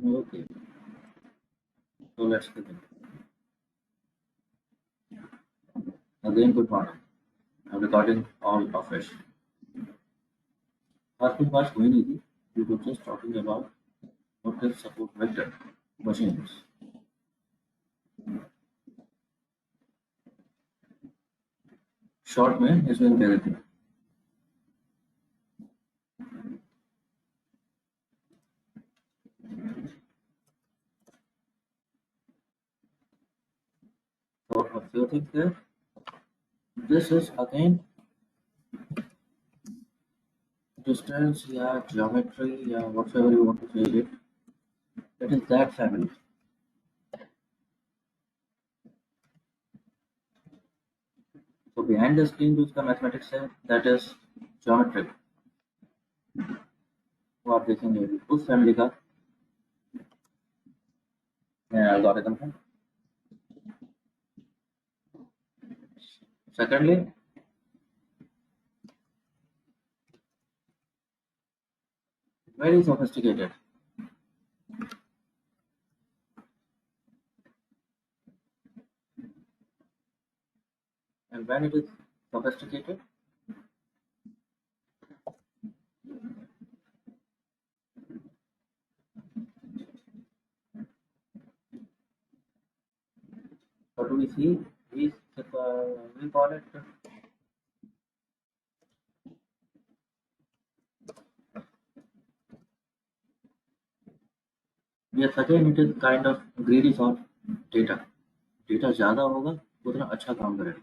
Okay, so let's begin. Again, good morning. I'm recording all afresh. आज कुछ बात हुई नहीं थी. We were just talking about what is support vector machines. Short में इसमें कह देते हैं. So a few things there. This is again distance या geometry या whatever you want to say it. It is that family. So behind the screen जो इसका mathematics है that is geometry. वो आप देखेंगे उस फैमिली का एल्गोरिथम है. Secondly, very sophisticated. And when it is sophisticated, what do we see? We call it yes, again it is kind of greedy for data. Data ज़्यादा होगा उतना अच्छा काम करेगा.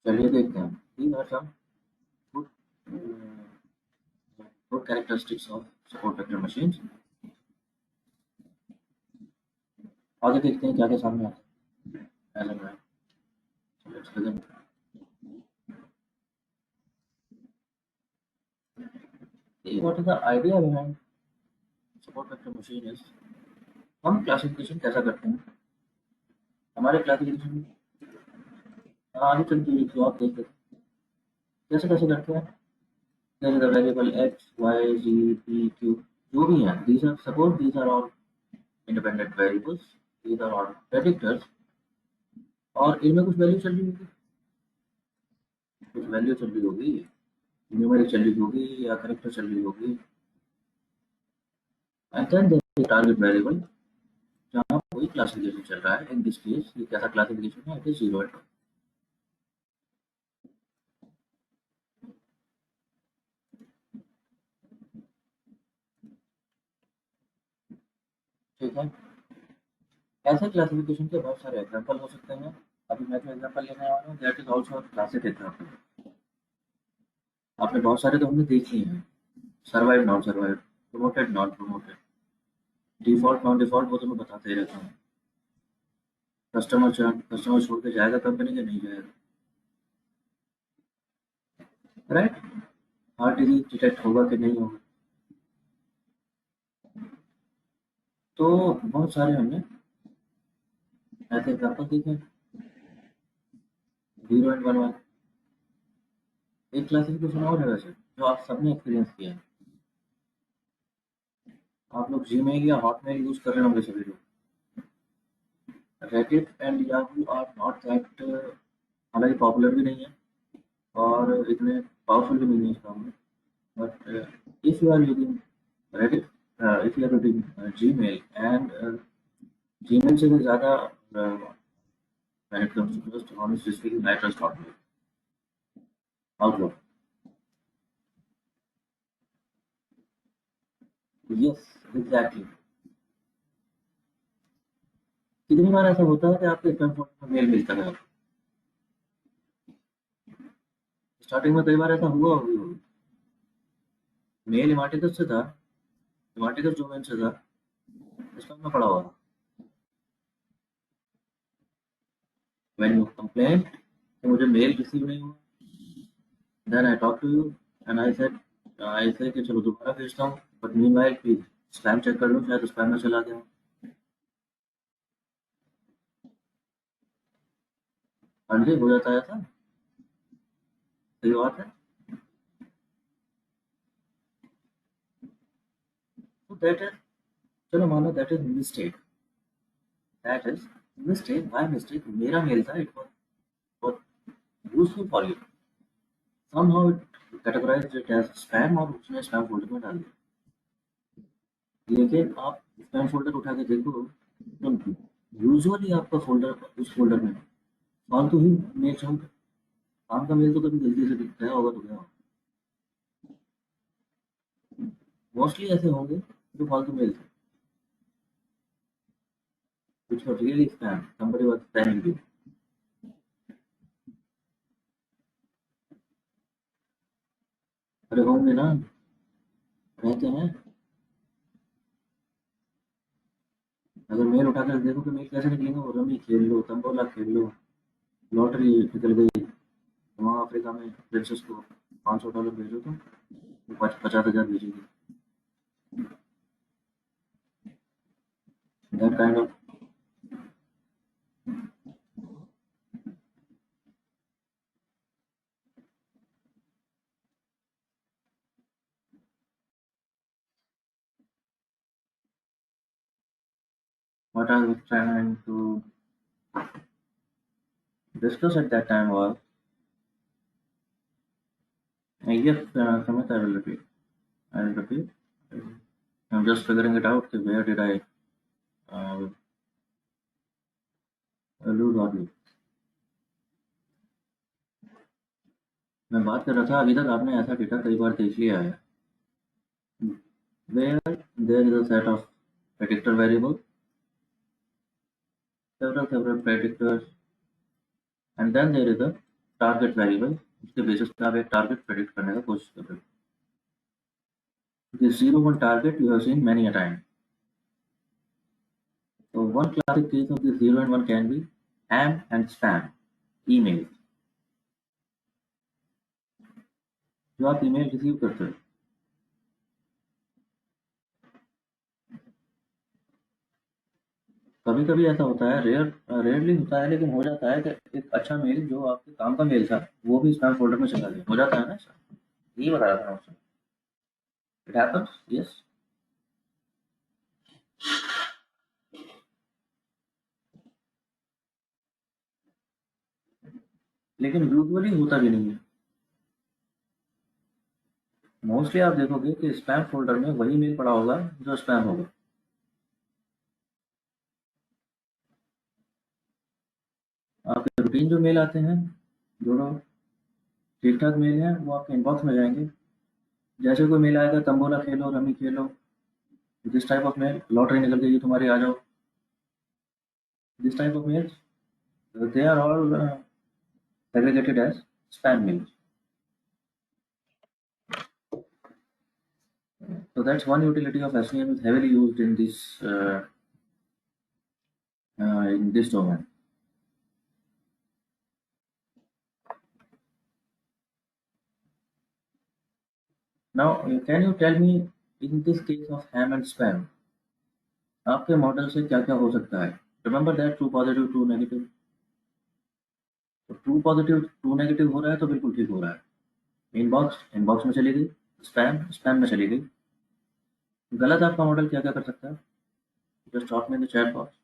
चलिए देखते हैं. These are some good good characteristics of support vector machines. आगे देखते हैं क्या क्या सामने आता है. As and when. So let's begin. See what is the idea behind support vector machine is. हम क्लासिफिकेशन कैसा करते हैं. हमारे क्लासिफिकेशन आगे चल के जो आप देख सकते हैं कैसे कैसे करते हैं. There is a variable x, y, z, p, q. जो भी है, these are suppose these are all independent variables. These are all predictors. और इनमें कुछ वैल्यू चल रही होगी. कुछ वैल्यू चल रही होगी. न्यूमेरिक चल रही होगी या करेक्टर चल रही होगी. And then there is a target variable जहाँ कोई क्लासिफिकेशन चल रहा है. इन दिस केस ये कैसा क्लासिफिकेशन है. It is 0 and 1. ठीक है. ऐसे क्लासिफिकेशन के बहुत सारे एग्जांपल हो सकते हैं. अभी मैं जो एग्जांपल लेने वाला हूँ that is also classic example. आपने बहुत सारे तो हमने देख लिए हैं. Survive, non survive, promoted, non promoted, default, non default, वो तो मैं बताते ही रहता हूँ. कस्टमर छोड़ के जाएगा कंपनी के नहीं जाएगा. राइट. हार्ट डिजीज डिटेक्ट होगा कि नहीं होगा. तो बहुत सारे हमने ऐसे एग्जांपल देखे. 0 and 1 1. एक क्लासिफिकेशन और है वैसे जो आप सबने एक्सपीरियंस किया है. आप लोग जीमेल या हॉटमेल यूज कर रहे होंगे सभी लोग. Reddit and Yahoo are not that हालांकि पॉपुलर भी नहीं है और इतने पावरफुल भी नहीं है इस काम में. But if you are using Reddit, if you are using Gmail and Gmail से भी ज़्यादा when it comes to trust, honestly speaking, I trust Hotmail. Outlook. Yes, exactly. कितनी बार ऐसा होता है कि आपके अकाउंट में मेल मिलता है. स्टार्टिंग में कई बार ऐसा हुआ होगी. मेल इमाटिकस से था. इमाटिकस डोमेन से था. इसका मैं पढ़ा हुआ. When you complained कि मुझे मेल रिसीव नहीं हुआ, then I talked to you and I said ऐसे कि चलो दोबारा भेजता हूँ, but meanwhile please spam check कर लो, शायद स्पैम में चला गया। हाँ जी, हो जाता है ऐसा, सही बात है। तो दैट इज, चलो मानो that is mistake, that is mistake, my mistake, मेरा मेल था, it was useful for you, somehow it categorized it as spam और उसने स्पैम फोल्डर में डाल दिया। लेकिन आप स्पैम फोल्डर उठा के देखो तो यूजुअली आपका फोल्डर, उस फोल्डर में फालतू ही मेल्स होंगे। काम का मेल तो कभी गलती से गया होगा तो गया होगा, मोस्टली ऐसे होंगे जो फालतू मेल थे, which were really spam, somebody was spamming you। अरे होंगे ना, रहते हैं। अगर मेल उठाकर देखो तो मेल कैसे निकलेंगे, वो रमी खेल लो, तंबोला खेल लो, लॉटरी निकल गई, वहाँ अफ्रीका में प्रिंसेस को $500 भेजो तो वो 50,000 भेजेगी, that kind of. What I was trying to discuss at that time was, yes, Samit, I will repeat. I will repeat. I'm just figuring it out. कि where did I lose or lose? मैं बात कर रहा था, अभी तक आपने ऐसा डेटा कई बार देख लिया है, where there is a set of predictor variable, several predictors, and then there is a target variable, उसके basis पे आप एक target predict करने का कोशिश कर रहे हो। The 0 1 target you have seen many a time. So one classic case of the 0 and 1 can be ham and spam emails, जो आप ईमेल रिसीव करते हो। कभी-कभी ऐसा होता है, रेयरली होता है, लेकिन हो जाता है कि एक अच्छा मेल जो आपके काम का मेल था, वो भी स्पैम फ़ोल्डर में चला गया। हो जाता है ना ऐसा? यही बता रहा था मैं आपसे। It happens, yes. लेकिन यूजुअली होता भी नहीं है। मोस्टली आप देखोगे कि स्पैम फ़ोल्डर में वही मेल पड़ा होगा जो स्पैम होगा। आपके रूटीन जो मेल आते हैं, जो ठीक-ठाक मेल हैं, वो आपके इनबॉक्स में जाएँगे। जैसे कोई मेल आएगा, तंबोला खेलो, रमी खेलो, this type of mail, lottery निकल गई तुम्हारी, आ जाओ, this type of mails, they are all segregated as spam mails. So that's one utility of SVM is heavily used in this domain. Now, can you tell me in this case of ham and spam, आपके model से क्या-क्या हो सकता है? Remember that true positive, true negative. तो true positive, true negative हो रहा है तो बिल्कुल ठीक हो रहा है। इनबॉक्स, इनबॉक्स में चली गई, स्पैम, स्पैम में चली गई। गलत आपका मॉडल क्या-क्या कर सकता है? Just drop me in the chat box.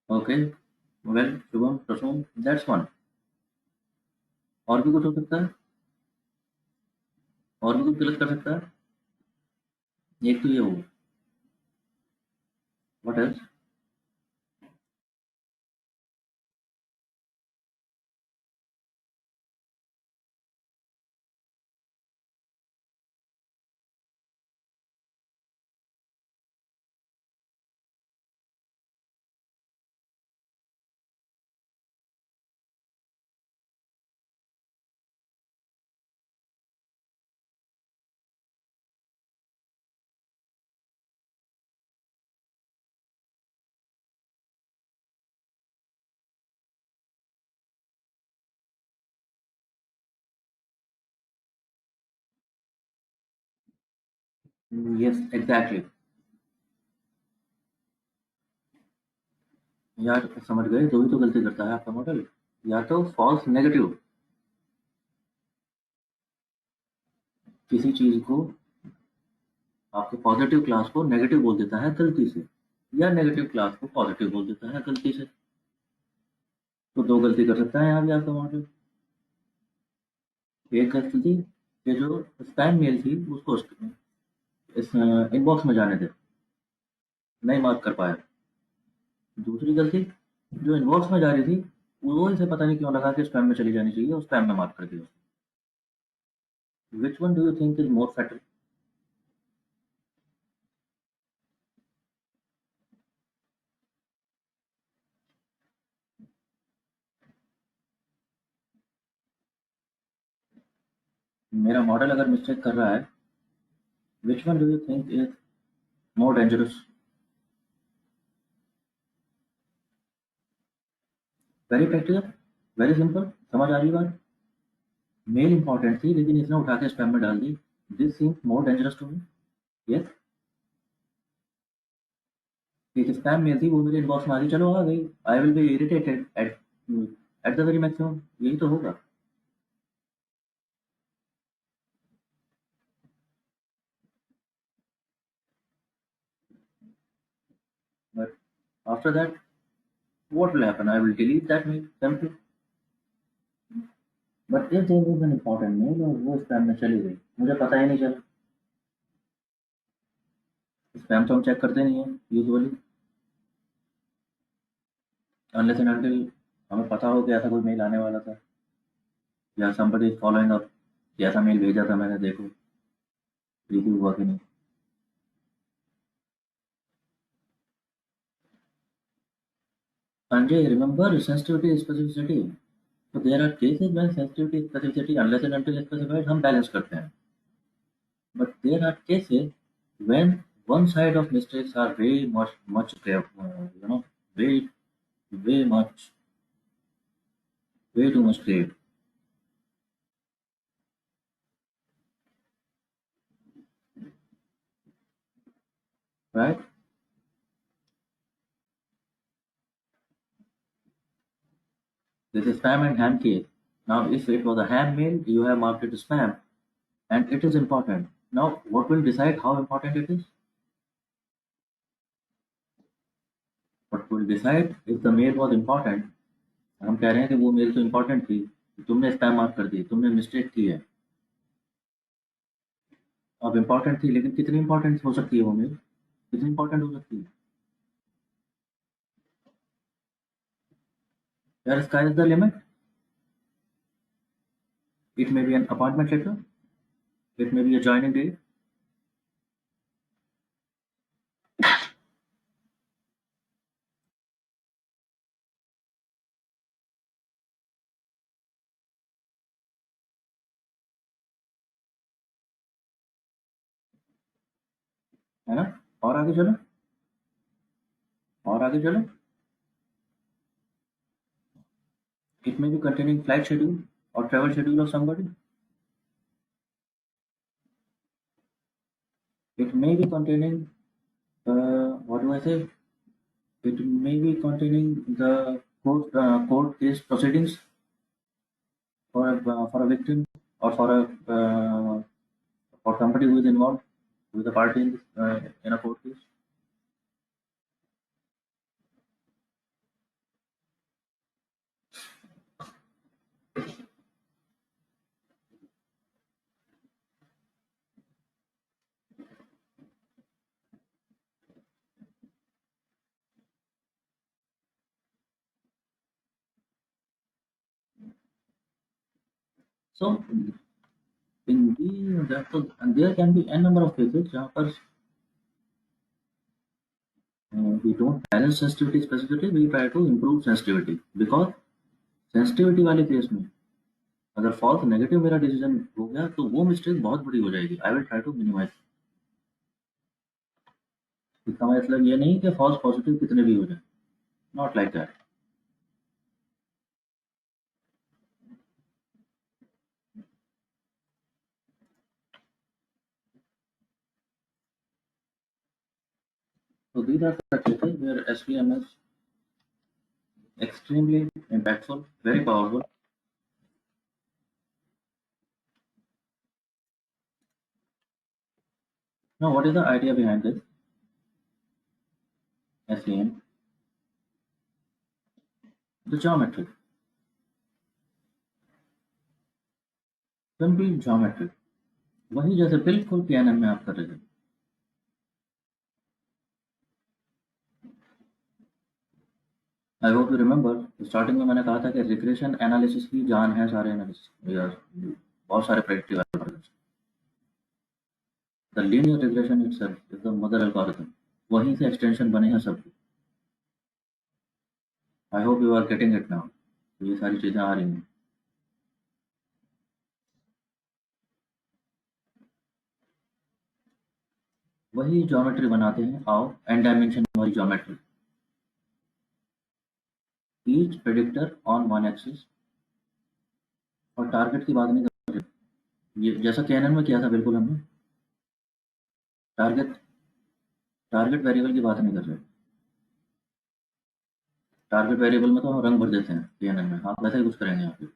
Okay, well, Shubham, Prasoon, that's one. और भी कुछ हो सकता है? और भी कुछ गलत कर सकता है? एक तो ये हो, व्हाट एल्स? Yes exactly. यार समझ गए, जो भी तो गलती करता है आपका मॉडल, या तो फॉल्स नेगेटिव, किसी चीज को, आपके पॉजिटिव क्लास को नेगेटिव बोल देता है गलती से, या नेगेटिव क्लास को पॉजिटिव बोल देता है गलती से। तो दो गलती कर सकता है यहाँ भी आपका मॉडल। एक गलती कि जो स्पैम मेल थी उसको इस इनबॉक्स में जाने दे, नहीं मार्क कर पाया। दूसरी गलती, जो इनबॉक्स में जा रही थी वो इसे पता नहीं क्यों लगा कि स्पैम में चली जानी चाहिए और स्पैम में मार्क कर दिया। Which one do you think is more fatal? मेरा मॉडल अगर मिस्टेक कर रहा है, which one do you think is more dangerous? Very practical, very simple, समझ आ रही बात? मेल इंपॉर्टेंट थी लेकिन इसने उठा के स्पैम में डाल दी। This seems more dangerous to me. Yes, एक स्पैम मेल थी वो मेरे इनबॉक्स में आ गई, चलो आ गई, I will be irritated at the very maximum, यही तो होगा। But after that what will happen? I will delete that mail simply. But if there was an important mail और वो स्पैम में चली गई, मुझे पता ही नहीं चला। स्पैम तो हम चेक करते नहीं है यूजुअली, अनलेस एंड अनटिल हमें पता हो कि ऐसा कोई मेल आने वाला था, या somebody is following up कि ऐसा मेल भेजा था मैंने, देखो रिसीव हुआ कि नहीं। Sanjay, remember sensitivity specificity. So there are cases when sensitivity specificity unless and until specified हम बैलेंस करते हैं, but there are cases when one side of mistakes are way much way way much way too much grave, right? This is spam and ham case. Now, if it was a ham mail, you have marked it spam, and it is important. Now, what will decide how important it is? What will decide if the mail was important? हम कह रहे हैं कि वो mail तो important थी, तुमने spam mark कर दी, तुमने मिस्टेक की है। अब इम्पोर्टेंट थी लेकिन कितनी इम्पोर्टेंट हो सकती है वो मेल, कितनी इम्पोर्टेंट हो सकती है? यार sky is the limit. It may be an appointment letter, it may be a joining date, है ना? और आगे चलो, और आगे चलो। It may be containing flight schedule और travel schedule of somebody. It may be containing, what do I say? It may be containing the court case proceedings for a victim or for somebody who is involved with a party in a court case. So in and there can be n number of cases जहाँ पर we don't balance sensitivity specificity, we try to improve sensitivity because sensitivity वाले case में अगर false negative मेरा decision हो गया तो वो मिस्टेक बहुत बड़ी हो जाएगी। I will try to minimize. इसका मतलब ये नहीं कि फॉल्स पॉजिटिव कितने भी हो जाए, not like that. So these are the cases where SVM is extremely impactful, very powerful. Now, what is the idea behind this SVM? The geometry, simple geometry, वही जैसे बिल्कुल PNN में आप कर रहे थे। आई होप यू रिमेंबर स्टार्टिंग में मैंने कहा था कि रिग्रेशन एनालिसिस की जान है सारे एनालिसिस या बहुत सारे predictive algorithms. The linear regression itself is the mother algorithm, वहीं से एक्सटेंशन बने हैं सब। I hope you are getting it now, ये सारी चीज़ें आ रही हैं। वही ज्योमेट्री बनाते हैं, आओ एन डायमेंशन वाली geometry, each predictor on one axis. और टारगेट की बात नहीं कर रहे, ये जैसा कैनन में किया था बिल्कुल हमने। टारगेट टारगेट वेरिएबल की बात नहीं कर रहे। टारगेट वेरिएबल में तो हम रंग भर देते हैं कैनन में, हाँ वैसा ही कुछ करेंगे यहाँ पे।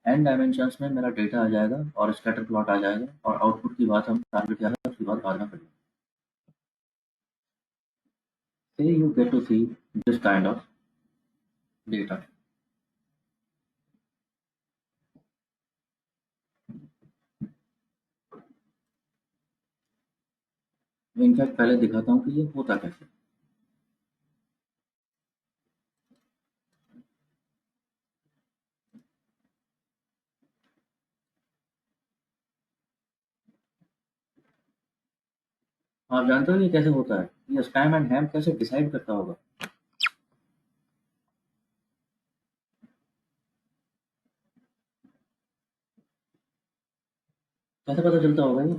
एन डायमेंशंस में मेरा डेटा आ जाएगा और स्कैटर प्लॉट आ जाएगा, और आउटपुट की बात हम टारगेट क्या है उसकी बात बाद में करेंगे। Say you get to see this kind of data. In fact पहले दिखाता हूँ कि ये होता कैसे। आप जानते हो ये कैसे होता है? ये स्पैम एंड हैम कैसे डिसाइड करता होगा? कैसे पता चलता होगा ये?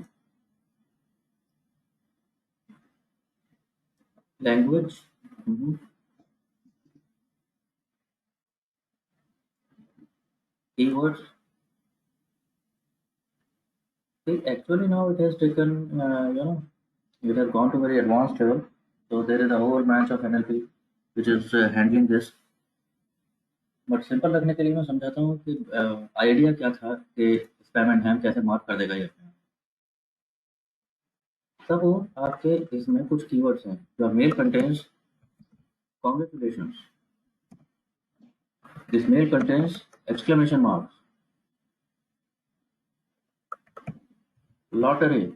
Language, keywords. See, actually now it has taken, it has gone to very advanced level. So there is a whole branch of NLP which is handling this. But simple रखने के लिए मैं समझाता हूँ कि आइडिया क्या था कि स्पैम एंड हैम कैसे मार्क कर देगा ये अपने आप। तब वो आपके इसमें कुछ कीवर्ड्स हैं जो mail contains congratulations, this mail contains exclamation marks, lottery,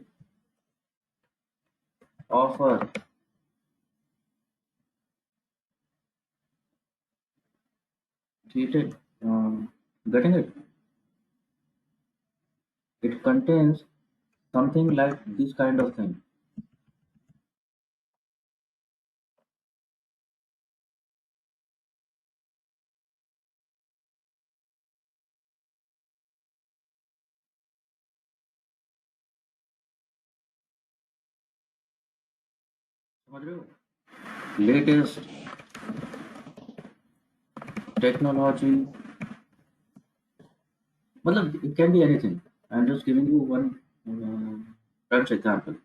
offer, cheated, getting it? It contains something like this kind of thing. समझ रहे हो? Latest technology, मतलब it can be anything. I'm just giving you one French example.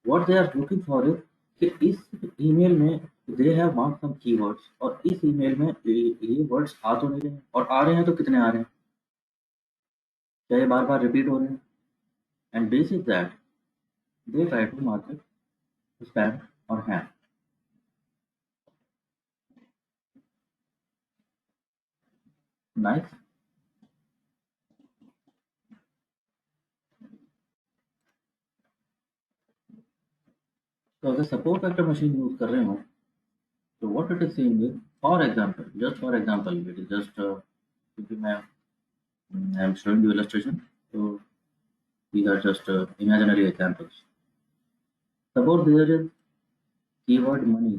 What they are looking for is कि इस email में they have marked some keywords, और इस email में ये वर्ड्स आ तो नहीं रहे हैं, और आ रहे हैं तो कितने आ रहे हैं, क्या ये बार बार रिपीट हो रहे हैं? And base is that they try to market spam और हैम। नाइस। तो अगर सपोर्ट वेक्टर मशीन यूज कर रहे हो तो what it is saying is, for example, just for example, it is just क्योंकि मैं I am showing you illustration, तो these are just imaginary examples. Suppose there is keyword money,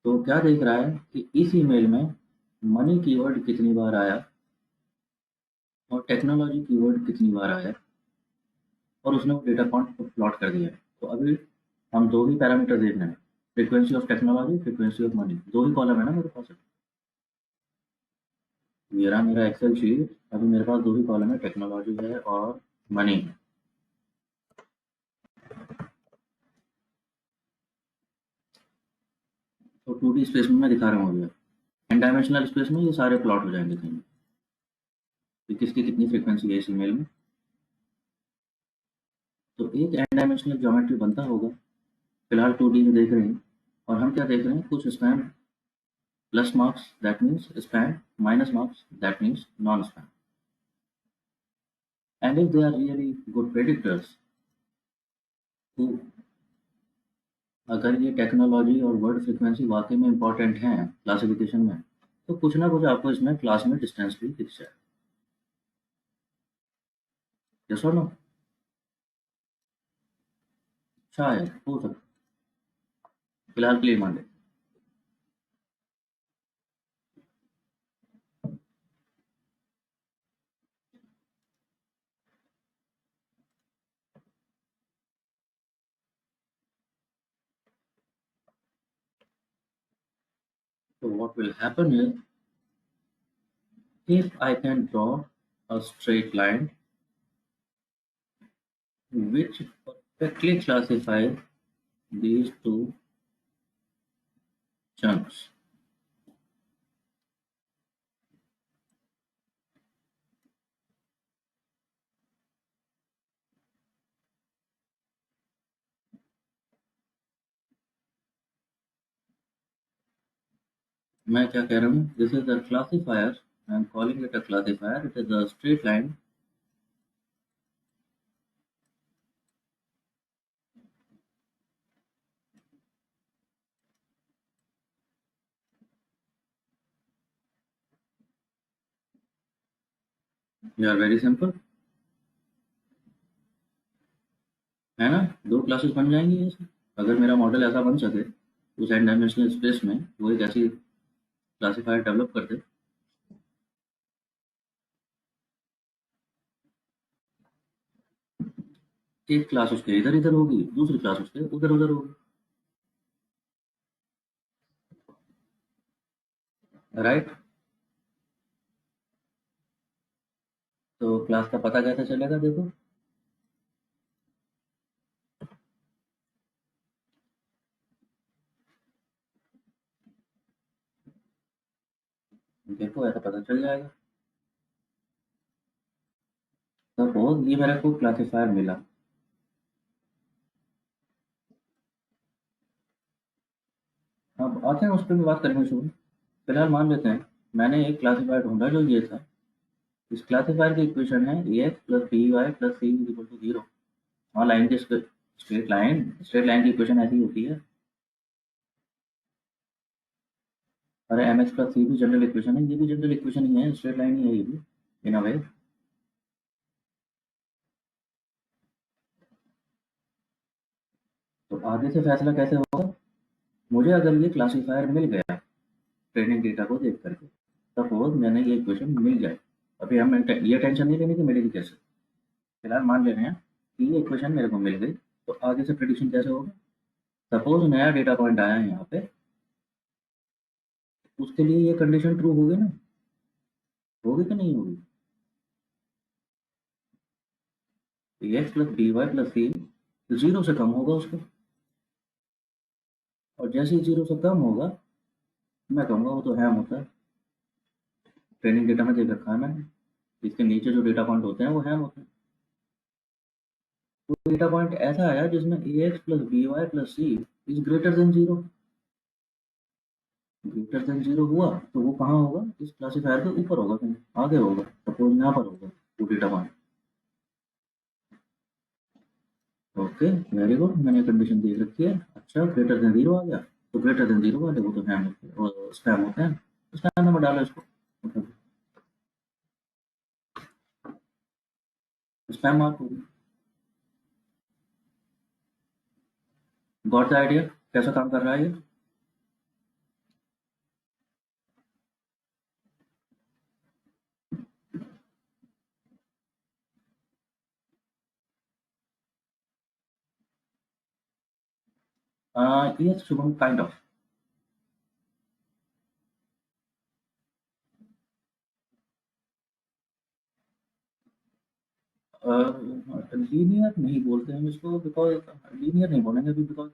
तो क्या देख रहा है कि इस ईमेल में मनी कीवर्ड कितनी बार आया और टेक्नोलॉजी कीवर्ड कितनी बार आया, और उसने वो डेटा पॉइंट को प्लॉट कर दिया है। तो अभी हम दो ही पैरामीटर देख रहे हैं, frequency of technology, frequency of money, दो ही कॉलम है ना मेरे पास। मेरा एक्सेल शीट, अभी मेरे पास दो ही कॉलम है, टेक्नोलॉजी है और मनी है। तो 2D स्पेस में मैं दिखा रहा हूँ अभी। एन डायमेंशनल स्पेस में ये सारे प्लॉट हो जाएंगे कहीं कि किसकी कितनी फ्रीक्वेंसी है इस ईमेल में। तो एक एन डायमेंशनल ज्योमेट्री बनता होगा। फिलहाल 2D में देख रहे हैं। और हम क्या देख रहे हैं, कुछ spam plus marks that means spam, minus marks that means non spam. And if they are really good predictors, तो अगर ये टेक्नोलॉजी और वर्ड फ्रीक्वेंसी वाकई में इंपॉर्टेंट हैं क्लासिफिकेशन में, तो कुछ ना कुछ आपको इसमें क्लास में डिस्टेंस भी दिख जाए। यस और नो? शायद हो सकता है। फिलहाल के लिए मान लेते हैं। तो what will happen is, if I can draw a straight line which perfectly classifies these two chunks, मैं क्या कह रहा हूँ, this is a classifier, I am calling it a classifier, it is a straight line you are very simple, है ना? दो classes बन जाएंगी ऐसे। अगर मेरा मॉडल ऐसा बन सके उस एन डायमेंशनल स्पेस में, वो एक ऐसी क्लासिफायर डेवलप कर दे। एक क्लास उसके इधर इधर होगी, दूसरी क्लास उसके उधर उधर होगी। राइट? तो क्लास का पता कैसे चलेगा, देखो। देखो ऐसा पता चल जाएगा। सपोज ये मेरे को क्लासिफायर मिला। अब आते हैं उस पर भी बात करेंगे शुरू। फिलहाल मान लेते हैं मैंने एक क्लासिफायर ढूंढा जो ये था। इस क्लासिफायर की इक्वेशन है a x plus b y plus c is equal to zero. हाँ, लाइन की स्ट्रेट लाइन की इक्वेशन ऐसी होती है। अरे एम एक्स प्लस सी भी जनरल इक्वेशन है, ये भी जनरल इक्वेशन ही है, स्ट्रेट लाइन ही है ये भी, इन अ वे। तो आगे से फैसला कैसे होगा? मुझे अगर ये क्लासिफायर मिल गया ट्रेनिंग डेटा को देख करके, सपोज मैंने ये इक्वेशन मिल जाए, अभी हम ये टेंशन नहीं लेनी कि मिलेगी कैसे। फिलहाल मान ले रहे हैं कि ये इक्वेशन मेरे को मिल गई। तो आगे से प्रेडिक्शन कैसे होगा? सपोज नया डेटा पॉइंट आया है यहाँ पे, उसके लिए ये कंडीशन ट्रू होगी ना? होगी कि नहीं होगी? A x plus b y plus c zero से कम होगा उसके। और जैसे ही जीरो से कम होगा, मैं कहूँगा वो तो हैम होता है। ट्रेनिंग डेटा में देख रखा है मैंने, इसके नीचे जो डेटा पॉइंट होते हैं वो हैम होते हैं। वो डेटा पॉइंट ऐसा आया जिसमें a x plus b y plus c is greater than zero. Greater than zero हुआ तो वो कहाँ होगा? इस क्लासिफायर के ऊपर होगा, कहीं आगे होगा। सपोज यहाँ पर होगा वो data point. Okay, very good, मैंने कंडीशन देख रखी है। अच्छा, ग्रेटर देन जीरो आ गया, तो ग्रेटर देन जीरो वाले वो तो हैम होते हैं, वो स्पैम होते हैं। स्पैम में डालो इसको, स्पैम मार्क होगी। गॉट द आइडिया कैसा काम कर रहा है ये? ये शुभम काइंड ऑफ। लीनियर नहीं बोलते हम इसको, बिकॉज लीनियर नहीं बोलेंगे अभी, बिकॉज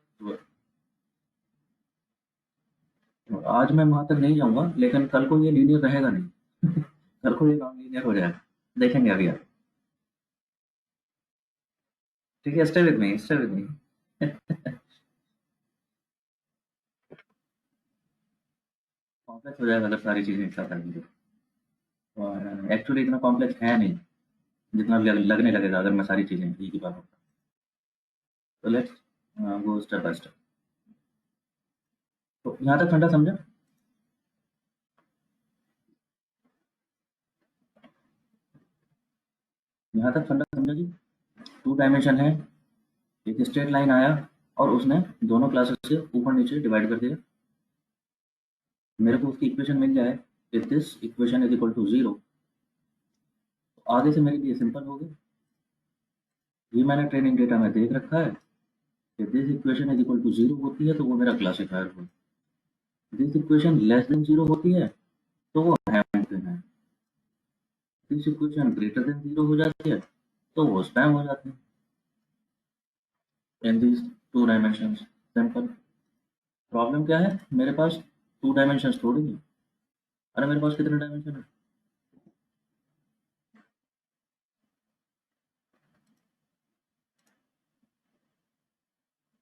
आज मैं वहां तक नहीं जाऊंगा, लेकिन कल को ये लीनियर रहेगा नहीं। कल को ये नॉन लीनियर हो जाएगा, देखेंगे अभी आप। ठीक है, stay with me, stay with me. Complex हो जाएगा अगर सारी चीजें एक साथ आएंगी तो। और एक्चुअली इतना कॉम्प्लेक्स है नहीं, जितना लगने लगेगा अगर मैं सारी चीजें एक ही बार होता। तो let's go step by step. तो यहाँ तक ठंडा समझा? यहाँ तक ठंडा समझा जी? टू डायमेंशन है, एक स्ट्रेट लाइन आया और उसने दोनों क्लासेस से ऊपर नीचे डिवाइड कर दिया। मेरे को उसकी इक्वेशन मिल जाए, if this equation is equal to zero, तो आगे से मेरे लिए सिंपल हो गया। ये मैंने ट्रेनिंग डेटा में देख रखा है, if this equation is equal to zero होती है तो वो मेरा क्लासिफायर हो, this equation less than zero होती है तो वो हैमिल्टन है, this equation greater than zero हो जाती है तो वो स्पैम हो जाती है। In this to dimensions, simple. Problem क्या है, मेरे पास टू डायमेंशंस थोड़ी है। अरे मेरे पास कितने डायमेंशन है?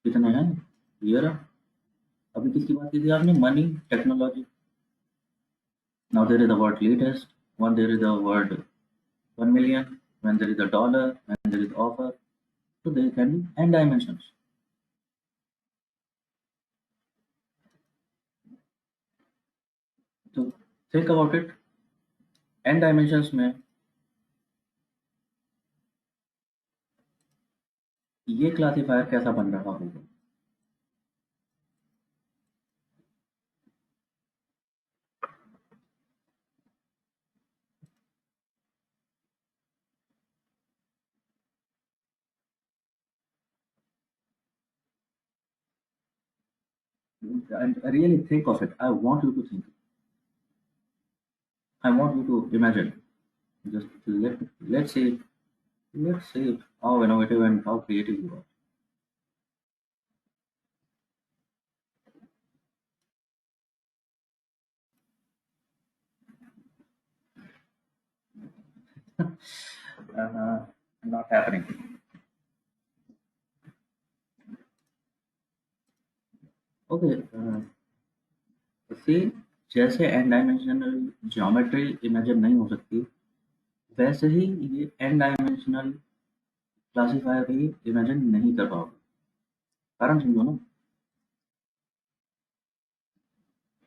कितने हैं? ये रहा। अभी किसकी बात की थी आपने? Money, technology. Now there is the word latest, one there is the word 1 million, when there is a dollar, when there is offer, so there can be n dimensions. तो think about it, n dimensions में ये classifier कैसा बन रहा होगा? And really think of it. I want you to think. I want you to imagine. Just let's see how innovative and how creative you are. 'Not happening.' Okay, see, जैसे n dimensional geometry imagine नहीं हो सकती, वैसे ही ये n dimensional classifier भी imagine नहीं कर पाओगे। कारण समझो ना।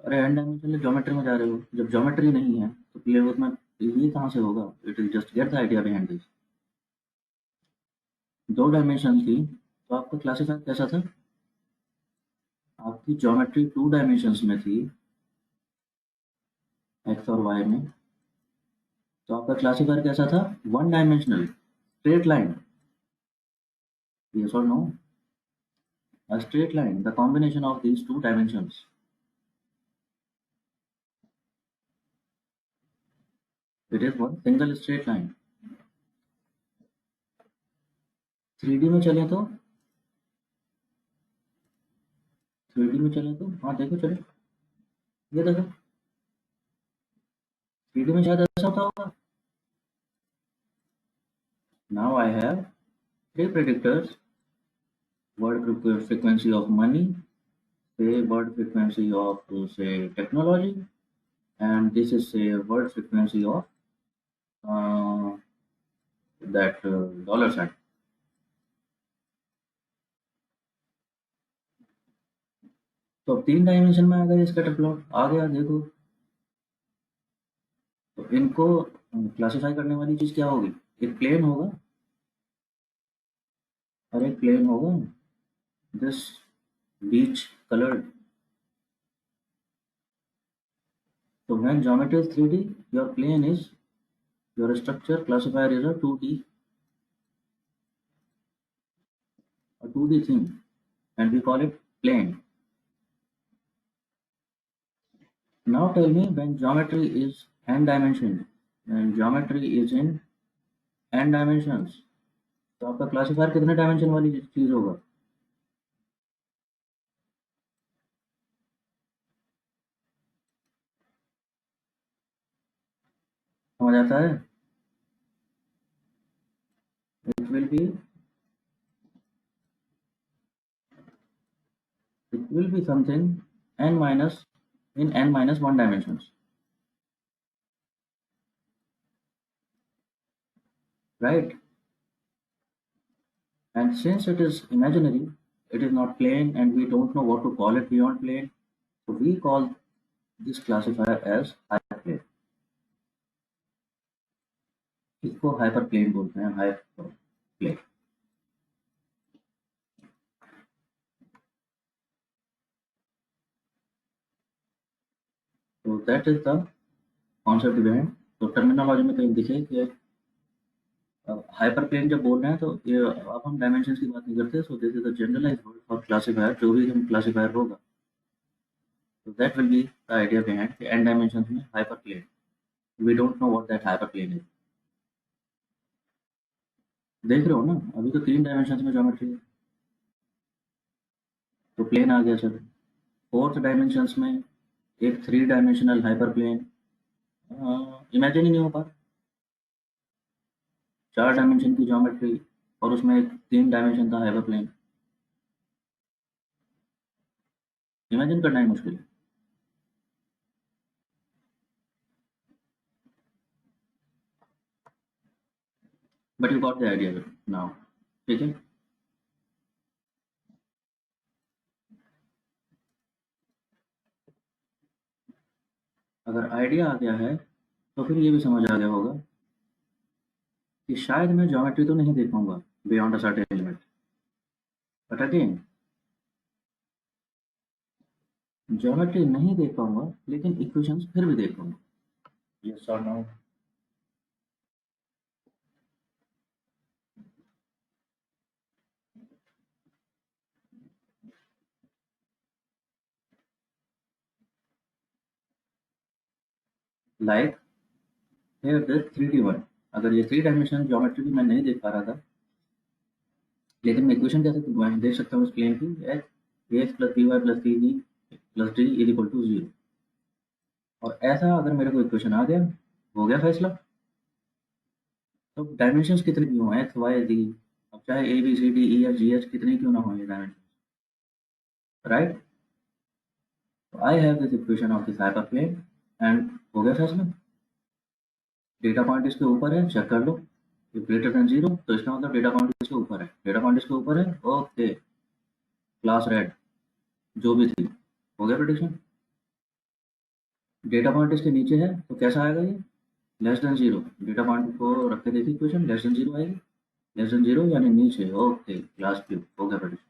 अरे n डायमेंशनल ज्योमेट्री में जा रहे हो, जब ज्योमेट्री नहीं है तो प्ले उसमें ये कहाँ से होगा? It will just get the idea behind this. दो डायमेंशन थी तो आपका क्लासिफायर कैसा था? आपकी ज्योमेट्री टू डायमेंशंस में थी, एक्स और वाई में, तो आपका क्लासिफायर कैसा था? One dimensional, straight line. Yes और no? A straight line, the combination of these two dimensions. It is one single straight line. 3D में चले तो, 3D में चले तो, हाँ देखो चलो, ये देखो, 3D में शायद ऐसा होता होगा। Now I have three predictors: word frequency of money, say word frequency of say technology, and this is say word frequency of uh, that dollar sign. तो अब 3 डायमेंशन में आ गया स्कैटर प्लॉट, आ गया देखो। तो इनको क्लासिफाई करने वाली चीज क्या होगी? एक प्लेन होगा और एक प्लेन होगा this beach colored. So when geometry is 3D, your plane is your structure classifier is a 2D, a 2D thing, and we call it plane. Now tell me, when geometry is n dimension, when geometry is in n dimensions, तो आपका classifier कितने dimension वाली चीज होगा? समझ आता है? It will be something n minus in n minus 1 dimensions, right? And since it is imaginary, it is not plane, and we don't know what to call it beyond plane, so we call this classifier as hyperplane. इसको hyperplane बोलते हैं, hyperplane. So that is the concept behind. तो terminology में कहीं दिखे कि hyper plane जब बोल रहे हैं तो ये अब हम डायमेंशंस की बात नहीं करते, so this is the generalize word for classifier, जो भी हम क्लासिफायर होगा, so that will be the idea behind the n dimensions में hyperplane. We don't know what that hyperplane is. देख रहे हो ना, अभी तो 3 डायमेंशंस में ज्योमेट्री है, तो प्लेन आ गया सर। 4th डायमेंशंस में एक 3 डायमेंशनल हाइपरप्लेन इमेजिन ही नहीं हो पा रहा। 4 डायमेंशन की ज्योमेट्री और उसमें एक 3 डायमेंशन का हाइपरप्लेन, इमेजिन करना ही मुश्किल है। But you got the idea now, ठीक है? अगर आइडिया आ गया है तो फिर ये भी समझ आ गया होगा कि शायद मैं ज्योमेट्री तो नहीं देख पाऊंगा beyond a certain limit, but again geometry नहीं देख पाऊंगा लेकिन इक्वेशंस फिर भी देख पाऊंगा। यस और no? Like here this 3D1, अगर ये 3 डायमेंशन ज्योमेट्री भी मैं नहीं देख पा रहा था, लेकिन मैं इक्वेशन कैसे देख सकता हूँ इस प्लेन की, x plus b y plus c d plus d is equal to 0। और ऐसा अगर मेरे को इक्वेशन आ गया, हो गया फैसला। तो डायमेंशंस कितने भी हों, एक्स वाई डी, अब चाहे a b c d e f g h कितने क्यों ना हो ये डायमेंशन, राइट? तो I have this equation of this hyper plane and हो गया फैसला। डेटा पॉइंट इसके ऊपर है, चेक कर लो, इफ ग्रेटर देन 0 तो इसका मतलब डेटा पॉइंट इसके ऊपर है, डेटा पॉइंट इसके ऊपर है, ओके, क्लास रेड जो भी थी, हो गया प्रेडिक्शन। डेटा पॉइंट इसके नीचे है तो कैसा आएगा ये, लेस देन 0, डेटा पॉइंट को रख के देखिए इक्वेशन, लेस देन 0 आएगी, लेस देन 0 यानी नीचे, ओके, क्लास क्यूब, हो गया प्रेडिक्शन।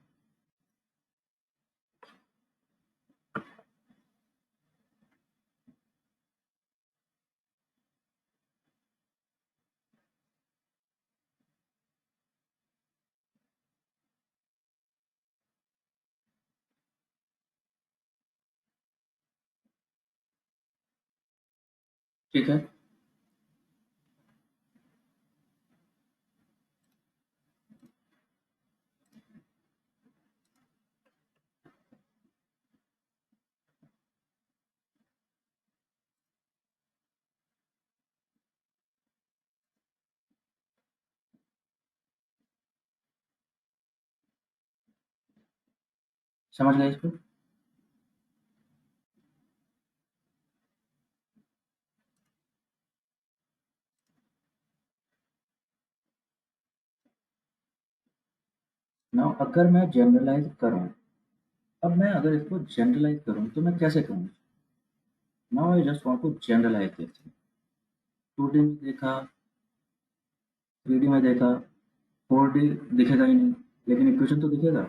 ठीक है, समझ गए इसको? नाउ अगर मैं जनरलाइज करूं, अब मैं अगर इसको जनरलाइज करूं तो मैं कैसे करूं? Now I just want to generalize this. 2D में देखा, 3D में देखा, 4D दिखेगा ही नहीं, लेकिन इक्वेशन तो दिखेगा।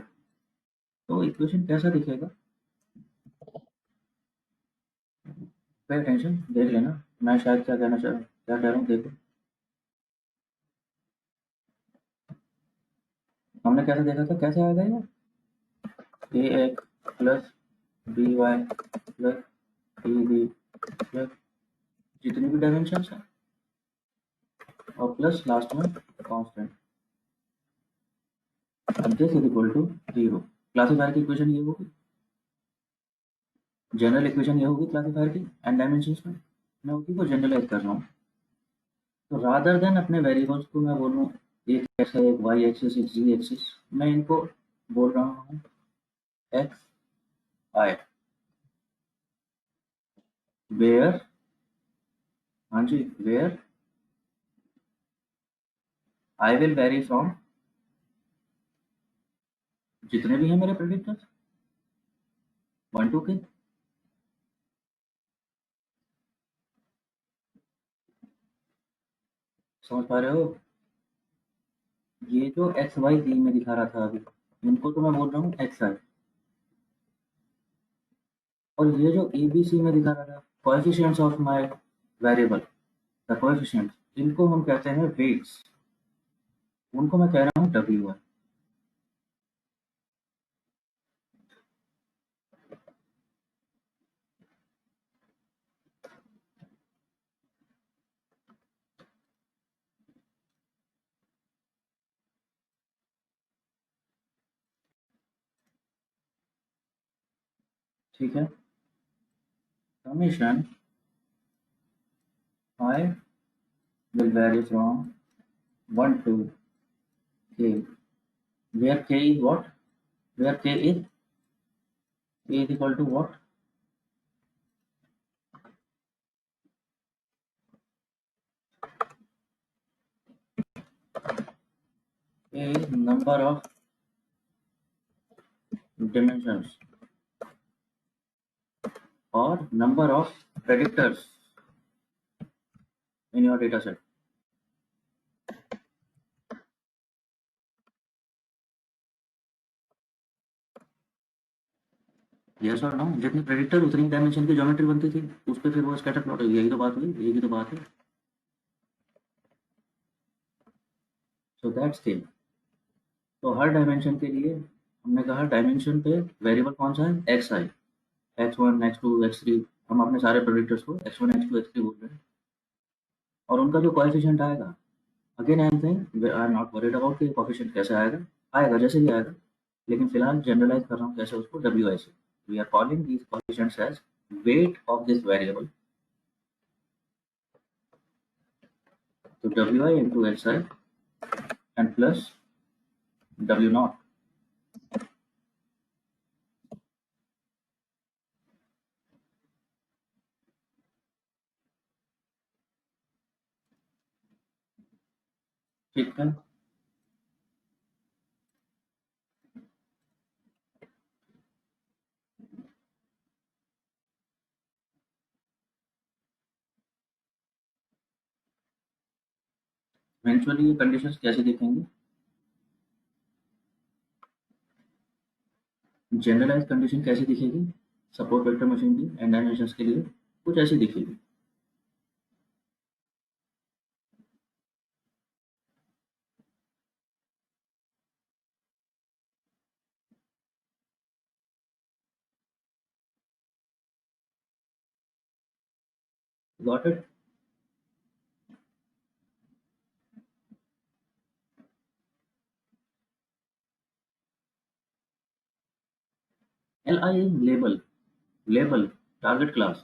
तो इक्वेशन कैसा दिखेगा? पे अटेंशन, देख लेना मैं शायद क्या कहना चाह क्या कह रहा हूँ, देखो। हमने कैसे देखा था, कैसे आएगा ये, a x plus b y plus c b plus जितनी भी डायमेंशन है और प्लस लास्ट में कांस्टेंट। अब this is equal to 0। Classifier की इक्वेशन ये होगी, जनरल इक्वेशन ये होगी क्लासीफायर की एन डायमेंशंस में। मैं उसी को जनरलाइज कर रहा हूँ। तो रादर देन अपने वेरिएबल्स को मैं बोलूँ एक एक्स है, एक वाई एक्सिस, एक जी एक्सिस, मैं इनको बोल रहा हूँ एक्स आई, वेयर, हाँ जी, where i will vary from, जितने भी हैं मेरे प्रेडिक्टर्स 1 2 के, समझ पा रहे हो? ये जो एक्स वाई जी में दिखा रहा था अभी, इनको तो मैं बोल रहा हूँ एक्स आई। और ये जो ए बी सी में दिखा रहा था coefficients of my variable, the coefficients, इनको हम कहते हैं वेट्स, उनको मैं कह रहा हूँ डब्ल्यू आई। ठीक है, summation I will vary from 1 to k, where k is what, where k is equal to what, k is number of dimensions or number of predictors in your data set। Yes और no, जितने predictor उतनी dimension की geometry बनती थी, उस पे फिर वो स्कैटर प्लॉट, यही तो बात हुई, यही तो बात है। So that's thing. तो हर डायमेंशन के लिए हमने कहा डायमेंशन पे वेरिएबल कौन सा है, x i, x one, x two, x three, हम अपने सारे प्रेडिक्टर्स को x one, x two, x three बोल रहे हैं। और उनका जो कोएफिशिएंट आएगा, again I am saying I am not worried about कि कोएफिशिएंट कैसे आएगा, आएगा जैसे भी आएगा, लेकिन फिलहाल जनरलाइज कर रहा हूँ कैसे उसको, डब्ल्यू आई से। We are calling these coefficients as weight of this variable. तो W I into X I and plus W naught. ठीक है, इवेंचुअली ये कंडीशंस कैसे दिखेंगी, जनरलाइज कंडीशन कैसे दिखेगी सपोर्ट वेक्टर मशीन की एंड डायमेंशंस के लिए, कुछ ऐसी दिखेगी। Got it? L I label, label target class.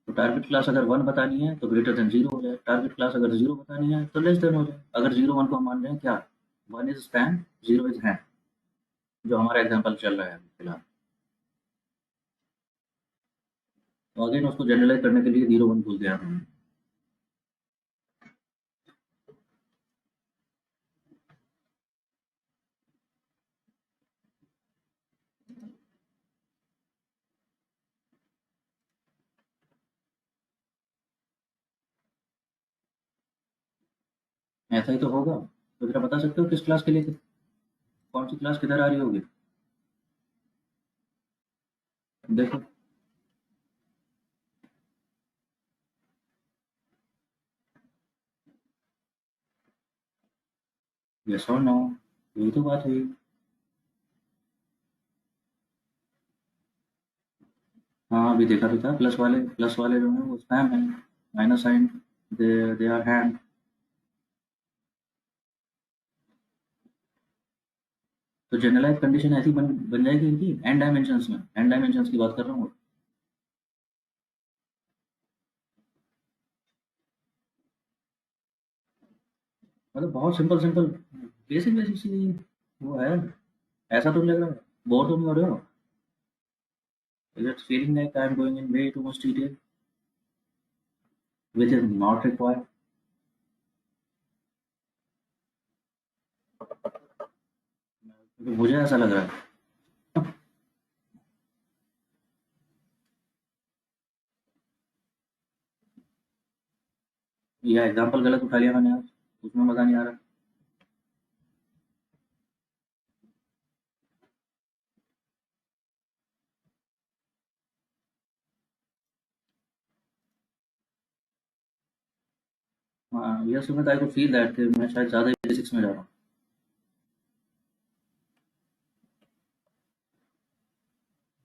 तो टारगेट क्लास अगर 1 बतानी है तो ग्रेटर देन 0 हो जाए, टारगेट क्लास अगर 0 बतानी है तो लेस देन हो जाए। अगर 0 1 को हम मान रहे हैं क्या, 1 इज स्पैन, 0 इज हैंड, जो हमारा एग्जांपल चल रहा है अभी फिलहाल। तो अगेन उसको जनरलाइज करने के लिए 0 1 बोल दिया हमने। ऐसा ही तो होगा। तो जरा बता सकते हो किस क्लास के लिए, कौन सी क्लास किधर आ रही होगी? देखो, यस और नो, यही तो बात हुई। हाँ अभी देखा तो था, प्लस वाले जो है वो स्पैम है, minus sign they are hand. तो जनरलाइज कंडीशन ऐसी बन जाएगी इनकी एन डायमेंशंस में, एन डायमेंशंस की बात कर रहा हूँ। मतलब बहुत सिंपल सिंपल बेसिक बेसिक सी वो है। ऐसा तो नहीं लग रहा, बोर तो नहीं हो रहे हो? Is it feeling like I am going in way too much detail which is not required? मुझे ऐसा लग रहा है। यह एग्जाम्पल गलत उठा लिया मैंने आज, उसमें मजा नहीं आ रहा। हाँ, यह सुमित आई को फील दैट कि मैं शायद ज़्यादा ही बेसिक्स में जा रहा हूँ।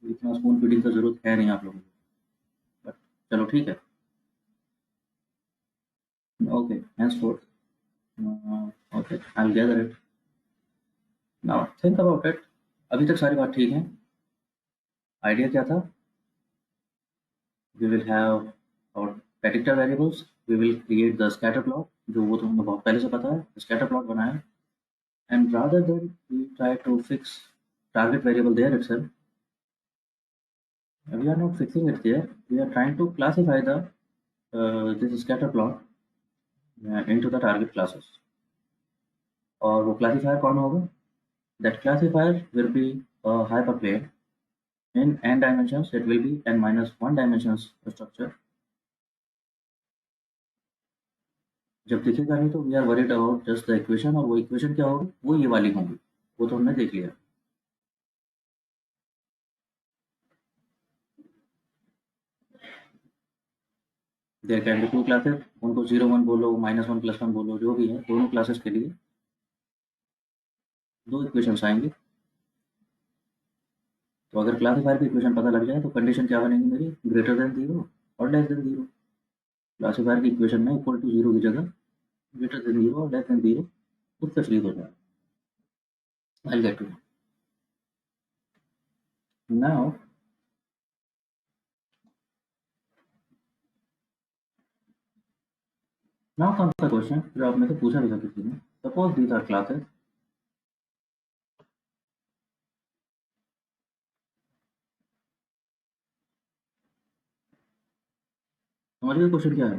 इतना स्पून फीडिंग का ज़रूरत है नहीं आप लोगों को, बट चलो ठीक है। Okay, henceforth okay, I will gather it. Now think about it. अभी तक सारी बात ठीक है। आइडिया क्या था? वी विल हैव और predictor variables, we will create the scatter plot, जो वो तो हमें बहुत पहले से पता है, scatter plot बनाया। And rather than we try to fix target variable there itself, we are not fixing it there, we are trying to classify the this scatter plot into the target classes। और वो classifier कौन होगा? That classifier will be a hyperplane in n dimensions, it will be n minus 1 dimensions structure। जब दिखेगा नहीं तो we are worried about just the equation, और वो इक्वेशन क्या होगी? वो ये वाली होगी, वो तो हमने देख लिया। There can be two classes, उनको 0 1 बोलो, -1 +1 बोलो, जो भी है, दोनों क्लासेस के लिए दो इक्वेशंस आएंगे। तो अगर क्लासीफायर की इक्वेशन पता लग जाए तो कंडीशन क्या बनेगी मेरी? ग्रेटर देन जीरो और लेस देन जीरो। क्लासीफायर की इक्वेशन में इक्वल टू जीरो की जगह ग्रेटर देन जीरो और लेस देन जीरो, उससे फ्री हो जाए। I get to now. Now comes the question जो आप में से पूछा भी था किसी ने। Suppose these are classes. समझिए क्वेश्चन क्या है।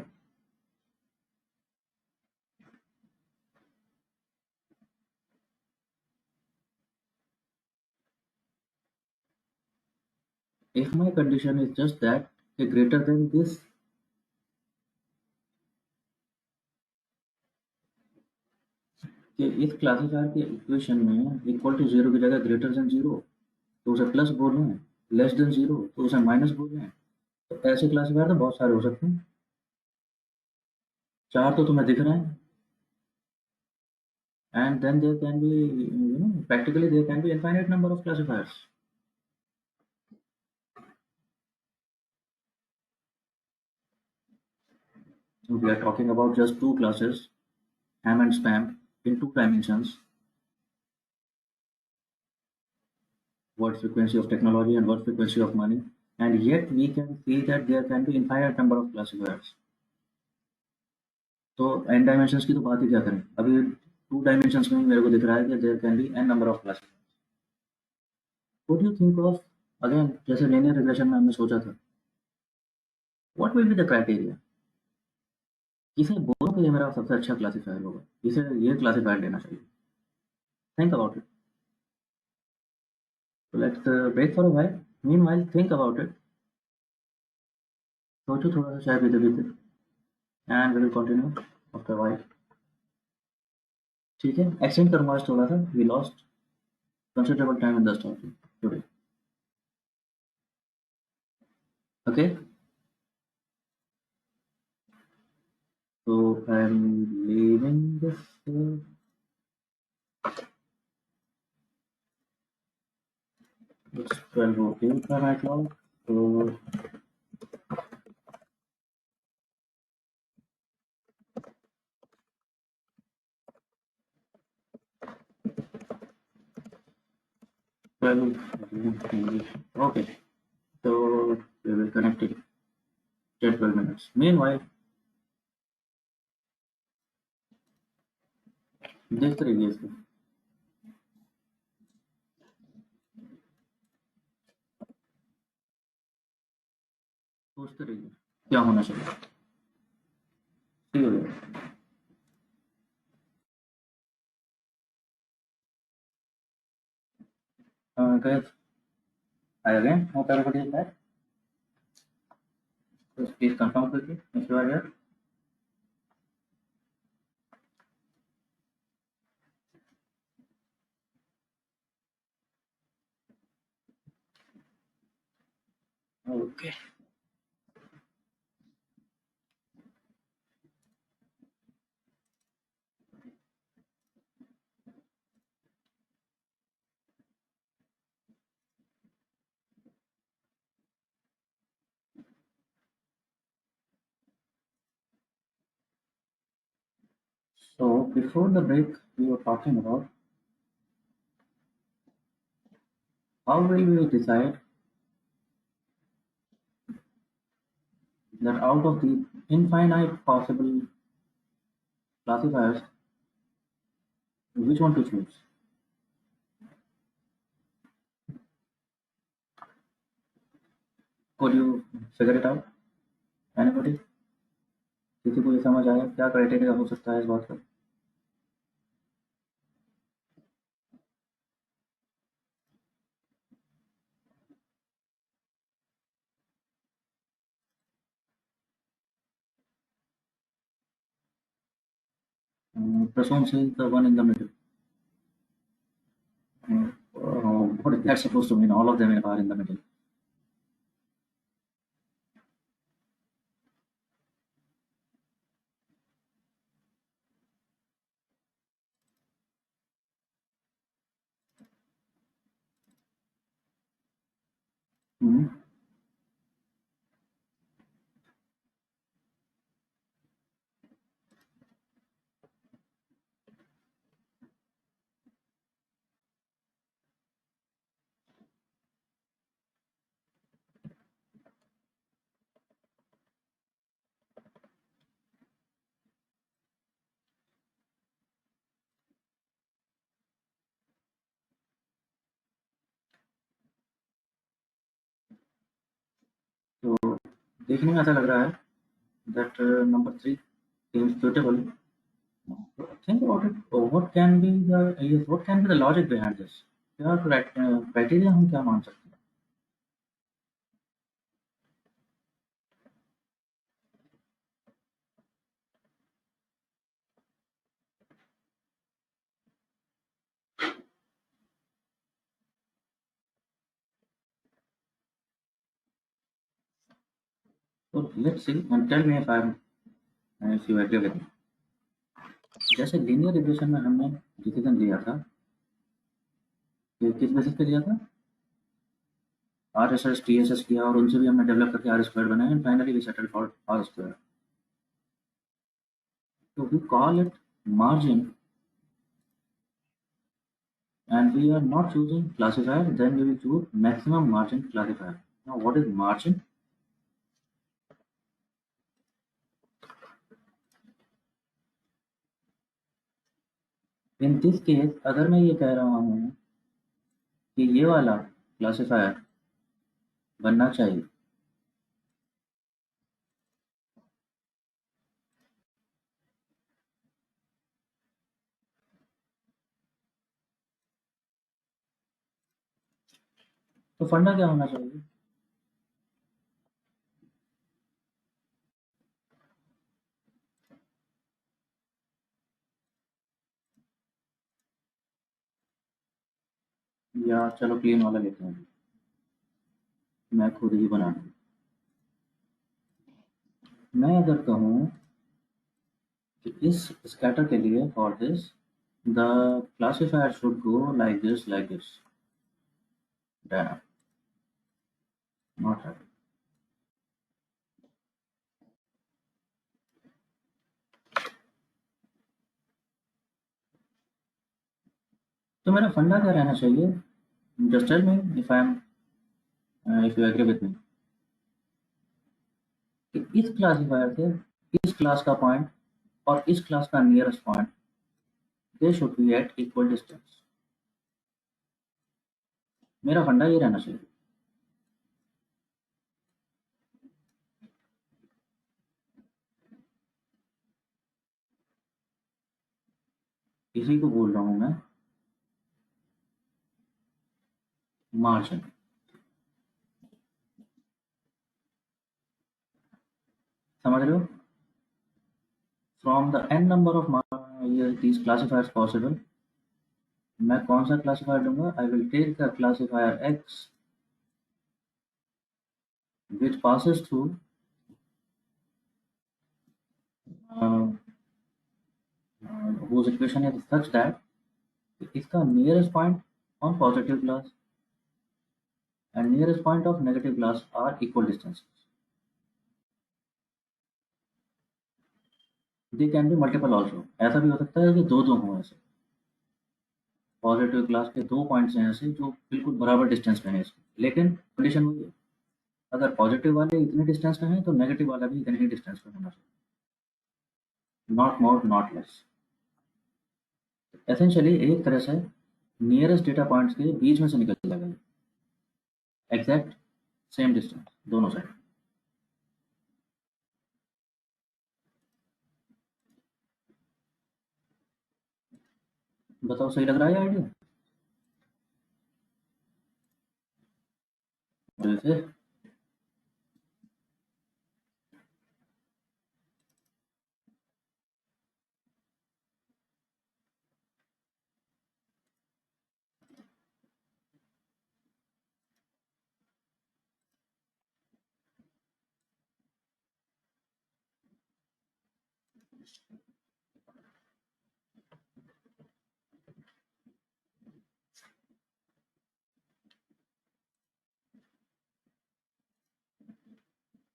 If my condition is just that greater than this, कि इस क्लासीफायर के इक्वेशन में इक्वल टू जीरो की जगह ग्रेटर देन जीरो तो उसे प्लस बोल रहे हैं, लेस देन जीरो तो उसे माइनस बोल रहे हैं। तो ऐसे क्लासीफायर तो बहुत सारे हो सकते हैं। चार तो तुम्हें दिख रहे हैं। And then there can be, practically there can be infinite number of classifiers. We are talking about just two classes, ham and spam, in two dimensions, word frequency of technology and word frequency of money, and yet we can see that there can be infinite number of classifiers। तो n dimensions की तो बात ही क्या करें, अभी to dimensions में ही मेरे को दिख रहा है कि there can be n number of classifiers. What do you think of, again जैसे लीनियर रिग्रेशन में हमने सोचा था, what will be the criteria? किसे बोलो कि ये मेरा सबसे अच्छा क्लासिफायर होगा, इसे ये क्लासिफायर लेना चाहिए। Think about it. So let's break for a while. Meanwhile, think about it. सोचो थोड़ा सा चाय पीते पीते, and we will continue after while. ठीक है, एक्सटेंड करूंगा आज थोड़ा सा, we lost considerable time in the starting today. Okay, so I'm leaving this, it's 12:14 by my clock, so Okay, so we will connect it 10-12 minutes. Meanwhile, देखते रहिए इसको, सोचते रहिए क्या होना चाहिए। ठीक है guys, I again hope everybody is back. So please confirm quickly if you are here. Okay. So before the break, we were talking about how will we decide that out of the infinite possible classifiers, which one to choose? Could you figure it out? Anybody? किसी को ये समझ आया क्या criteria हो सकता है इस बात का? Prasoon says the one in the middle. What is that supposed to mean? All of them are in the middle. Hmm. तो देखने में ऐसा लग रहा है that number 3 seems suitable. Think about it. What can be the yes, what can be the logic behind this? क्या criteria हम क्या मान सकते हैं? So let's see and tell me if you agree with me. जैसे linear regression में हमने decision लिया था कि किस बेसिस पे लिया था? आरएसएस टीएसएस किया और उनसे भी हमने डेवलप करके आर स्क्वायर बनाया and finally we settled for R square. So we call it margin and we are not choosing classifier, then we will choose maximum margin classifier. Now what is margin? In this case अगर मैं ये कह रहा हूँ कि ये वाला classifier बनना चाहिए तो फंडा क्या होना चाहिए? या चलो प्लेन वाला लेते हैं, मैं खुद ही बना दूँ. मैं अगर कहूँ कि इस स्कैटर के लिए for this the classifier should go like this डायना नॉट राइट. तो मेरा फंडा क्या रहना चाहिए? Just tell me if I am if you agree with me, कि इस क्लासिफायर से इस क्लास का पॉइंट और इस क्लास का nearest point they should be at equal distance. मेरा फंडा ये रहना चाहिए। इसी को बोल रहा हूँ मैं मार्जिन। समझ रहे हो? From the n number of these classifiers possible, मैं कौन सा क्लासिफायर लूंगा? I will take the classifier x which passes through uh, whose equation is such that इसका nearest point on positive glass and nearest point of negative glass are equal distances. They can be multiple also. ऐसा भी हो सकता है कि दो दो हों ऐसे, पॉजिटिव ग्लास के दो पॉइंट्स हैं ऐसे जो बिल्कुल बराबर डिस्टेंस पे हैं इसके, लेकिन कंडीशन वही है, अगर पॉजिटिव वाले इतने डिस्टेंस पे हैं तो नेगेटिव वाला भी इतने ही डिस्टेंस पे होना चाहिए, not more not less. Essentially एक तरह से नियरेस्ट डेटा पॉइंट्स के बीच में से निकल जाएगा, एग्जैक्ट सेम डिस्टेंस दोनों साइड। बताओ सही लग रहा है आइडिया? जैसे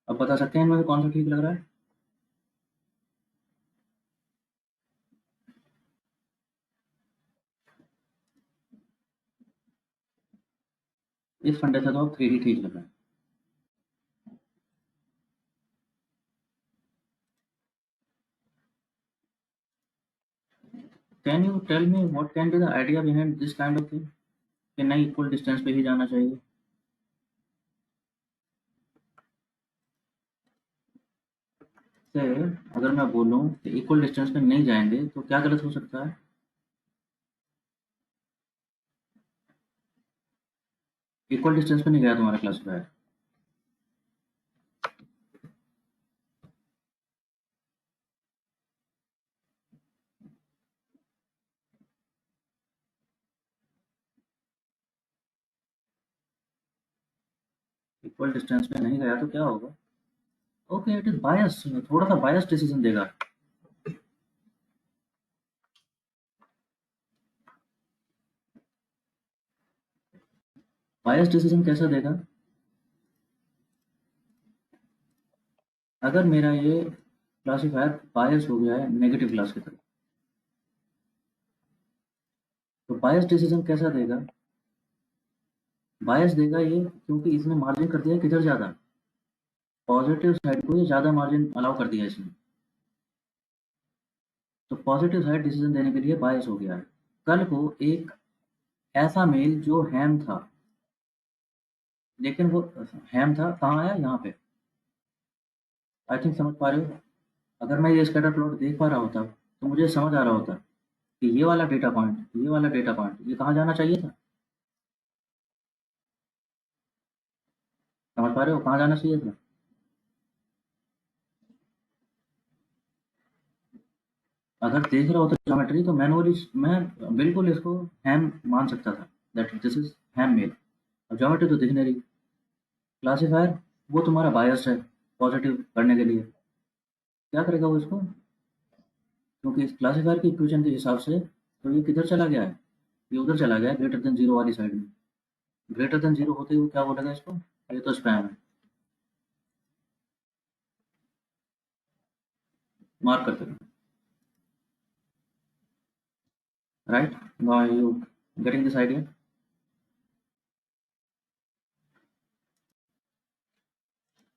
अब बता सकते हैं इनमें से कौन सा ठीक लग रहा है? इस फंडे से तो अब 3D ठीक लग रहा है। Can you tell me what can be the idea behind this kind of thing, कि नहीं इक्वल डिस्टेंस पे ही जाना चाहिए? से अगर मैं बोलूं कि इक्वल डिस्टेंस पे नहीं जाएंगे तो क्या गलत हो सकता है? इक्वल डिस्टेंस पे नहीं गया तुम्हारा क्लासिफायर। इक्वल डिस्टेंस पे नहीं गया तो क्या होगा? ओके इट इज बायस, थोड़ा सा बायस डिसीजन देगा। बायस डिसीजन कैसा देगा? अगर मेरा ये क्लासिफायर बायस हो गया है नेगेटिव क्लास की तरफ, तो बायस डिसीजन कैसा देगा? बायस देगा ये क्योंकि इसने मार्जिन कर दिया है किधर ज़्यादा, पॉजिटिव साइड को ये ज़्यादा मार्जिन अलाउ कर दिया है इसने, तो पॉजिटिव साइड डिसीजन देने के लिए बायस हो गया है। कल को एक ऐसा मेल जो हैम था, लेकिन वो हैम था कहाँ आया? यहाँ पे। आई थिंक समझ पा रहे हो? अगर मैं ये स्कैटर प्लॉट देख पा रहा होता तो मुझे समझ आ रहा होता कि ये वाला डेटा पॉइंट, ये वाला डेटा पॉइंट, ये कहाँ जाना चाहिए था? समझ पा रहे हो कहाँ जाना चाहिए था? अगर देख रहा होता ज्योमेट्री तो मैनुअली मैं बिल्कुल इसको हैम मान सकता था, that this is ham mail. अब ज्योमेट्री तो दिख नहीं रही। क्लासिफायर वो तुम्हारा बायस्ड है पॉजिटिव करने के लिए, क्या करेगा वो इसको? क्योंकि इस क्लासिफायर की इक्वेशन के हिसाब से तो ये किधर चला गया है? ये उधर चला गया है ग्रेटर देन जीरो वाली साइड में। ग्रेटर देन जीरो होते हुए क्या बोलेगा इसको? ये तो स्पैम है। मार्क करते हैं। Right, now you getting this idea?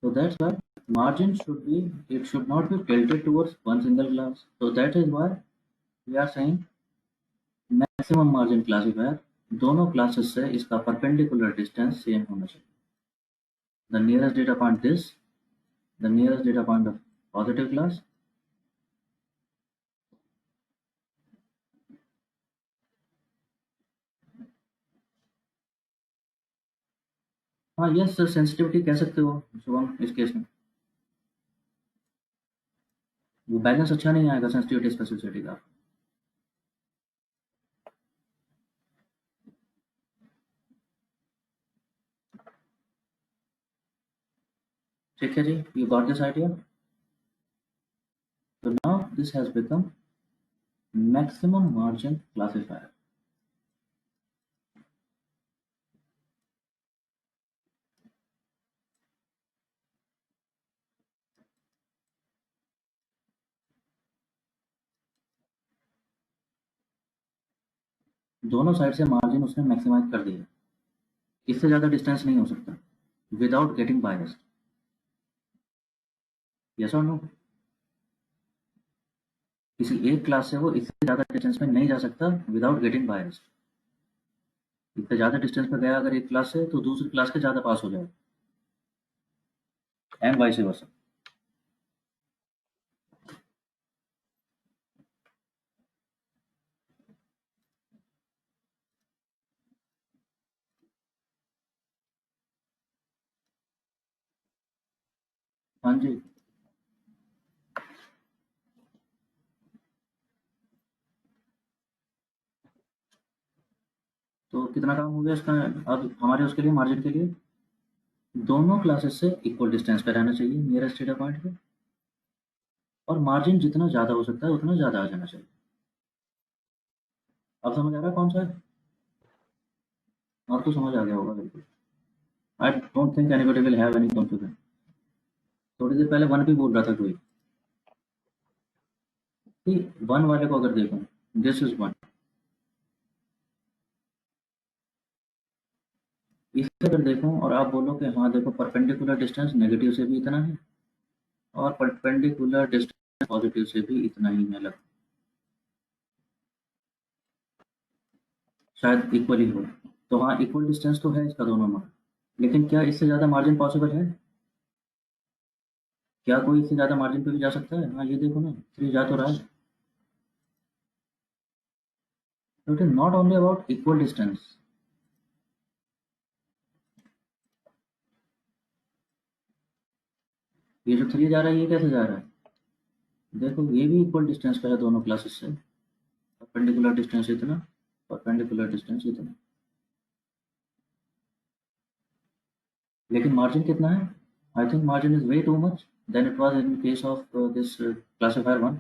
So that's why margin should be, it should not be tilted towards one single class. So that is why we are saying maximum margin classifier दोनों classes से इसका perpendicular distance same होना चाहिए. The nearest data point this, the nearest data point of positive class. हाँ yes sensitivity कह सकते हो शुभम इस केस में. वो बैलेंस अच्छा नहीं आएगा सेंसिटिविटी स्पेसिफिसिटी का. ठीक है जी, you got this idea. So now this has become maximum margin classifier. दोनों साइड से मार्जिन उसने मैक्सिमाइज कर दिया. इससे ज़्यादा डिस्टेंस नहीं हो सकता विदाउट गेटिंग बायस्ड. यस और नो. किसी एक क्लास से वो इससे ज़्यादा डिस्टेंस में नहीं जा सकता विदाउट गेटिंग बायस्ड. इससे ज़्यादा डिस्टेंस पर गया अगर एक क्लास से तो दूसरी क्लास के ज़्यादा पास हो जाए एंड वाइस वर्सा. हाँ जी. तो कितना काम हो गया इसका अब हमारे उसके लिए मार्जिन के लिए. दोनों क्लासेस से इक्वल डिस्टेंस पे रहना चाहिए नियरेस्ट डेटा पॉइंट पे. और मार्जिन जितना ज़्यादा हो सकता है उतना ज़्यादा आ जाना चाहिए. अब समझ आ रहा है कौन सा है. आपको समझ आ गया होगा बिल्कुल. I don't think anybody will have any confusion. थोड़ी देर पहले वन भी बोल रहा था कोई कि वन वाले को अगर देखो दिस इज वन. इसे अगर देखो और आप बोलो कि हाँ देखो परपेंडिकुलर डिस्टेंस नेगेटिव से भी इतना है और परपेंडिकुलर डिस्टेंस पॉजिटिव से भी इतना ही है लग शायद इक्वली हो. तो हाँ इक्वल डिस्टेंस तो है इसका दोनों में. लेकिन क्या इससे ज़्यादा मार्जिन पॉसिबल है. क्या कोई इससे ज़्यादा मार्जिन पे भी जा सकता है. हाँ ये देखो ना 3 जा तो रहा है. तो it is not only about equal distance. ये जो 3 जा रहा है ये कैसे जा रहा है. देखो ये भी इक्वल डिस्टेंस पे है दोनों क्लासेस से. परपेंडिकुलर डिस्टेंस इतना, परपेंडिकुलर डिस्टेंस इतना. लेकिन मार्जिन कितना है. I think margin is way too much than it was in case of this classifier one.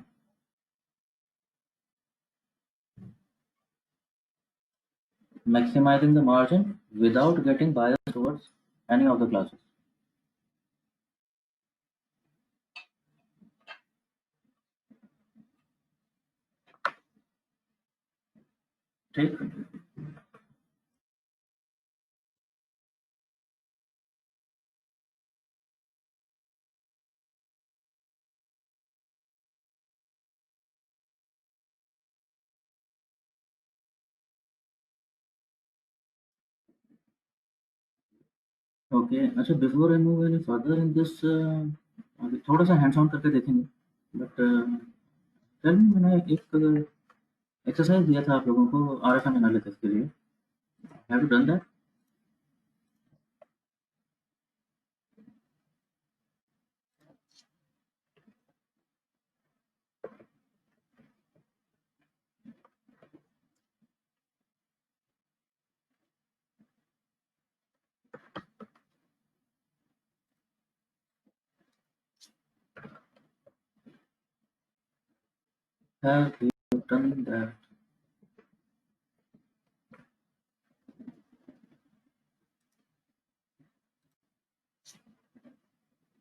Maximizing the margin without getting biased towards any of the classes. ठीक. Okay अच्छा before I move any further in this अभी थोड़ा सा hands on करके देखेंगे. But कल मैंने एक एक्सरसाइज दिया था आप लोगों को आरएफएम एनालिसिस के लिए. Have you done that. Have you done that.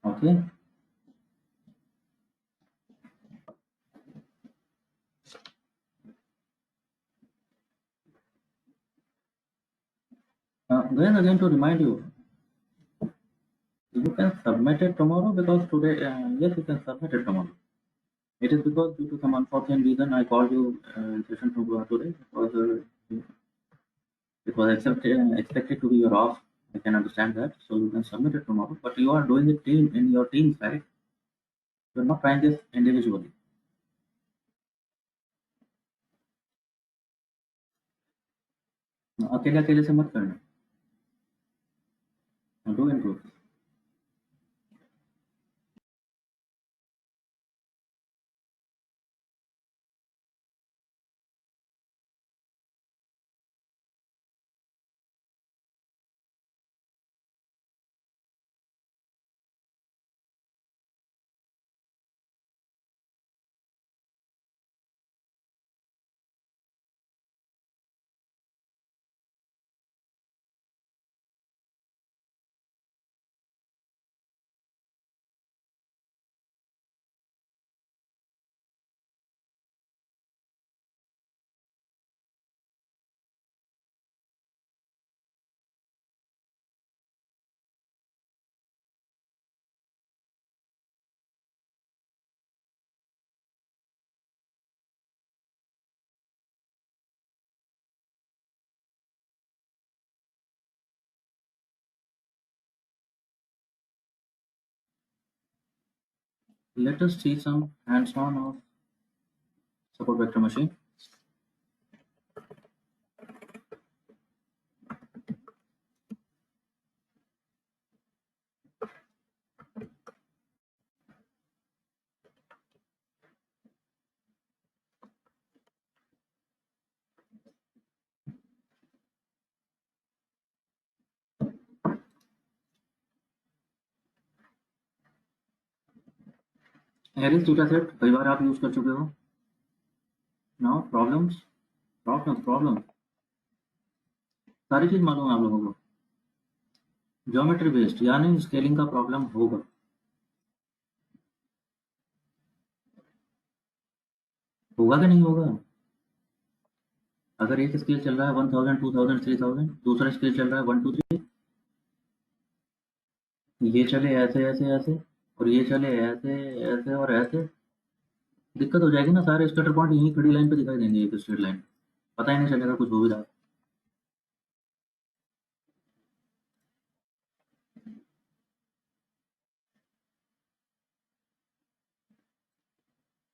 Okay. Again to remind you, You can submit it tomorrow because today, yes, you can submit it tomorrow. It is because due to some unfortunate reason I called you in session today because it was expected to be your off. I can understand that, so you can submit it tomorrow. But you are doing it team in your team side. You're not trying this individually. अकेले अकेले से मत करना. Do in groups. Let us see some hands-on of support vector machine. Harris dataset कई बार आप use कर चुके हो. Now problem. सारी चीज मालूम है आप लोगों को. ज्योमेट्री बेस्ड यानी स्केलिंग का प्रॉब्लम होगा. होगा कि नहीं होगा? अगर एक स्केल चल रहा है 1000, 2000, 3000, दूसरा स्केल चल रहा है 1 2 3, ये चले ऐसे ऐसे ऐसे और ये चले ऐसे ऐसे और ऐसे, दिक्कत हो जाएगी ना. सारे स्कैटर पॉइंट यहीं खड़ी लाइन पे दिखाई देंगे, एक स्ट्रेट लाइन. पता ही नहीं चलेगा कुछ हो भी रहा है.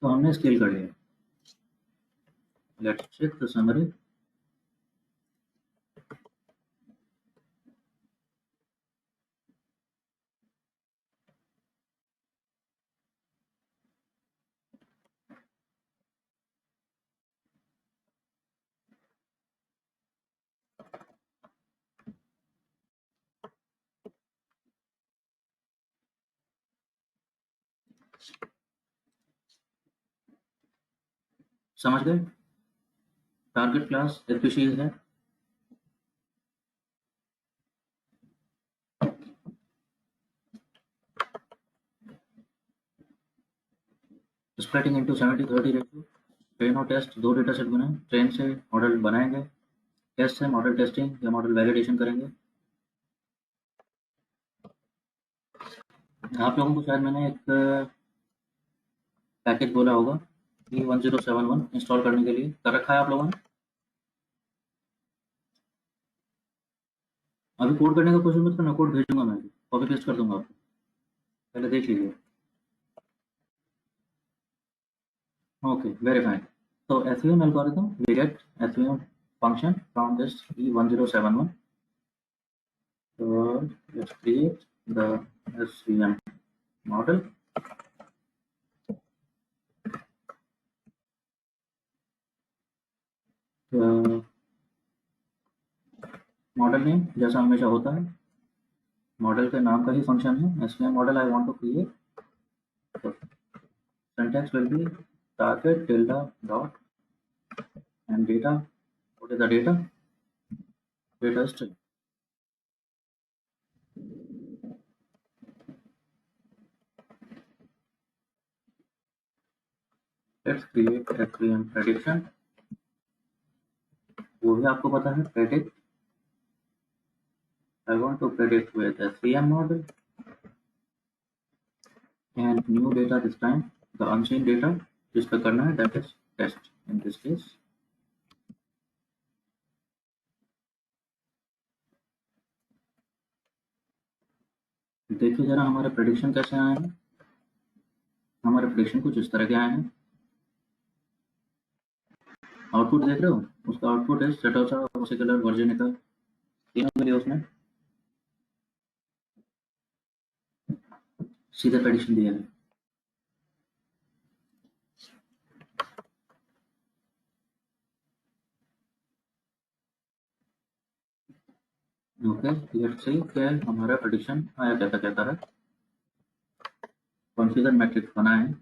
तो हमने स्केल कर लिया. Let's check the summary. समझ गए? टारगेट क्लास स्पीशीज है. Splitting into 70-30 ratio. ट्रेन और टेस्ट दो डेटा सेट बनाए. ट्रेन से मॉडल बनाएंगे, टेस्ट से मॉडल टेस्टिंग या मॉडल वैलिडेशन करेंगे. आप लोगों को शायद मैंने एक पैकेज बोला होगा E1071 इंस्टॉल करने के लिए. कर रखा है आप लोगों ने? अभी कोड करने का कोशिश मत करना. कोड भेजूंगा मैं, कॉपी पेस्ट कर दूंगा आपको. पहले देख लीजिए. Okay, very fine. So SVM algorithm, we get SVM function from this E1071. So let's create the SVM model. Model name जैसा हमेशा होता है, मॉडल के नाम का ही फंक्शन है. SVM model I want to create. So syntax will be target tilde dot and data. What is the data? Data string. Let's create SVM prediction. वो भी आपको पता है, predict. I want to predict with SVM model. and new data this time, the unseen data जिस पे करना है that is test in this case. देखिए जरा हमारे प्रेडिक्शन कैसे आए हैं। हमारे प्रेडिक्शन कुछ इस तरह के आए हैं। आउटपुट देख रहे हो, उसका आउटपुट है सेटोसा, वर्सिकुलर, वर्जिनिका, तीनों मिले उसमें सीधे प्रेडिक्शन दिया है। ओके, लेट्स सी क्या हमारा प्रेडिक्शन आया, कहता कहता है कॉन्फ़िगर मैट्रिक्स बना है।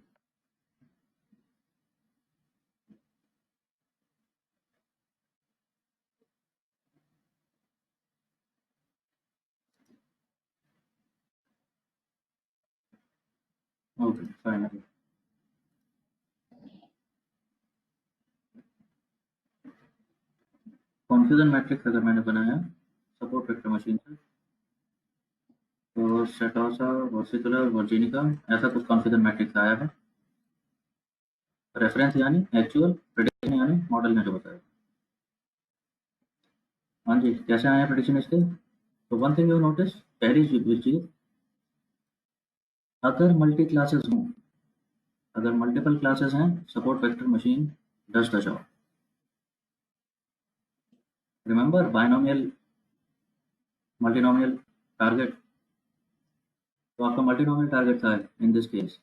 ओके फाइनली कॉन्फ़िगर मैट्रिक्स अगर मैंने बनाया सपोर्ट वेक्टर मशीन से, तो सेटोसा, वर्सिकुलर, वर्जिनिका, ऐसा कुछ कॉन्फ़िगर मैट्रिक्स आया है। रेफरेंस यानी एक्चुअल, प्रेडिक्शन यानी मॉडल ने जो बताया। हाँ जी, कैसे आए हैं प्रेडिक्शन इसके? तो वन थिंग यू नोटिस, पहली चीज, अगर मल्टी क्लासेस हों, अगर मल्टीपल क्लासेस हैं, support vector machine does the job. Remember binomial, multinomial target, तो आपका मल्टीनोमियल टारगेट था in this case,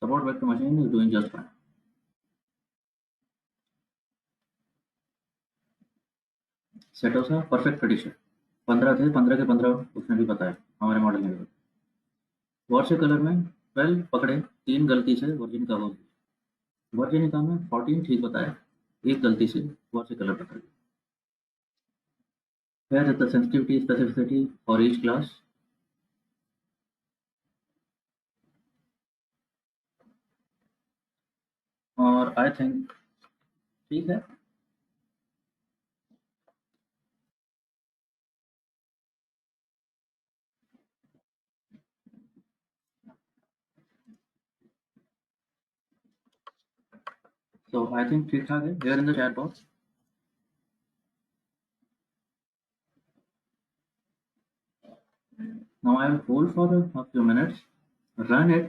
support vector machine is doing just fine. Setosa perfect prediction, 15 थे, 15 के 15 उसने भी बताया, हमारे मॉडल ने भी। वर्सिकुलर में 12 पकड़े, 3 गलती से वर्जिनिका हो गई। वर्जिनिका में 14 ठीक बताया, 1 गलती से वर्सिकुलर पकड़ गई। Where is the sensitivity specificity for each class? और आई थिंक ठीक है। So I think ठीक ठाक है। Here in the chat box. Now I will hold for a few minutes. Run it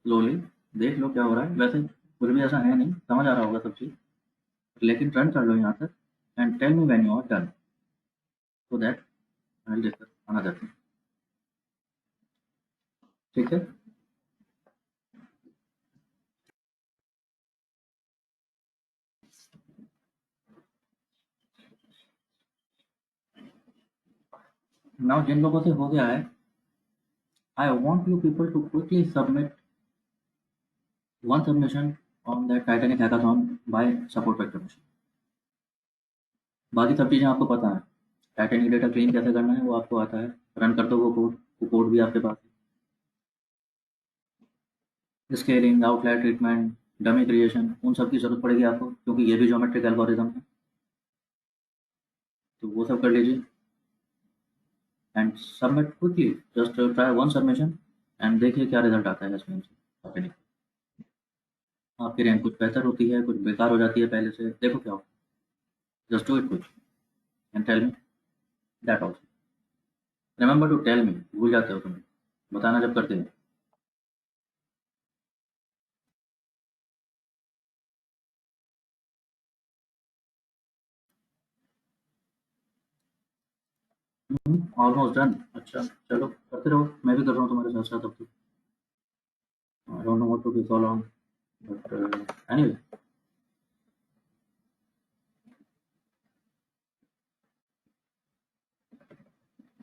slowly. देख लो क्या हो रहा है। वैसे कुछ भी ऐसा है नहीं, समझ आ रहा होगा सब चीज, लेकिन रन कर लो यहाँ तक and tell me when you are done, so that I will discuss another thing. ठीक है। Now जिन लोगों से हो गया है, I want you people to quickly submit one submission on that Titanic hackathon by support vector machine. बाकी सब चीज़ें आपको पता है, टाइटैनिक डेटा क्लीन कैसे करना है वो आपको आता है, रन कर दो वो कोड भी आपके पास है। Scaling, outlier treatment, dummy creation, उन सब की जरूरत पड़ेगी आपको, क्योंकि ये भी ज्योमेट्रिक एल्गोरिथम है, तो वो सब कर लीजिए and submit quickly. Just try one submission and देखिए क्या रिजल्ट आता है इसमें से। आपकी रैंक कुछ बेहतर होती है, कुछ बेकार हो जाती है पहले से, देखो क्या हो। जस्ट डू इट कुछ and tell me that also. Remember to tell me, भूल जाते हो तुम बताना जब करते हो। Almost done. अच्छा चलो करते रहो, मैं भी कर रहा हूँ तुम्हारे साथ साथ अब तो। I don't know what to do so long, but anyway.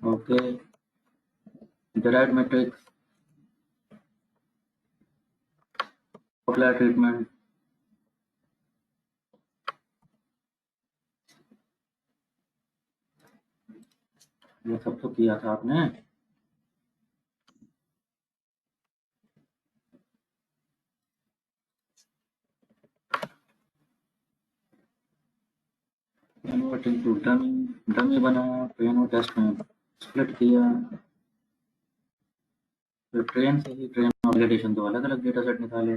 Okay, derived matrix, outlier treatment, ये सब तो किया था आपने। कन्वर्टिंग टू डमी, डमी बनाया, ट्रेन और टेस्ट में स्प्लिट किया, फिर ट्रेन से ही ट्रेन और वैलिडेशन तो अलग अलग डेटा सेट निकाले।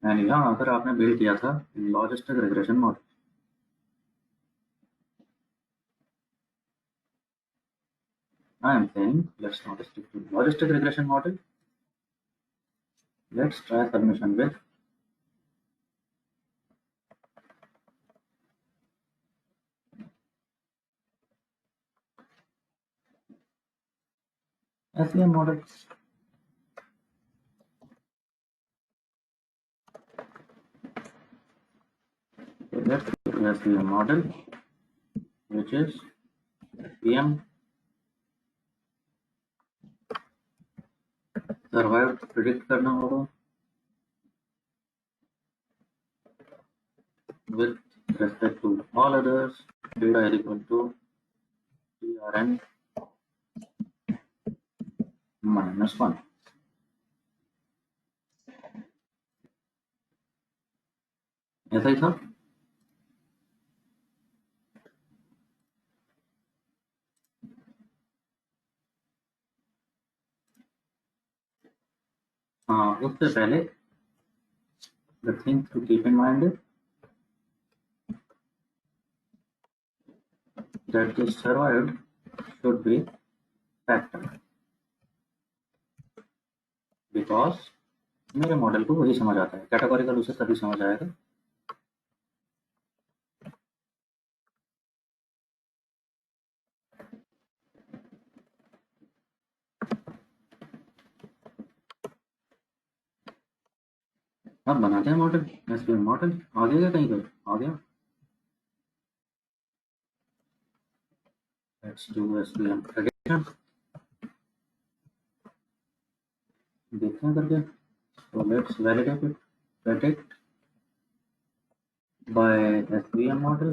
एंड यहाँ अगर आपने बिल्ड किया था logistic regression model, I am saying let's not stick to logistic regression model. Let's try submission with SVM model. So let's go to SVM model, which is SVM survived predict करना होगा with respect to all others. Data is equal to TRN -1. ऐसा ही था। हाँ, उससे पहले the thing to keep in mind is that the survived should be factor, because मेरे model को वही समझ आता है, कैटेगोरिकल उसे तभी समझ आएगा। अब बनाते हैं मॉडल, एसवीएम मॉडल। आ गया कहीं पर? आ गया। लेट्स डू एसवीएम प्रेडिक्शन, देखते हैं करके। So let's validate it. Predict by SVM model.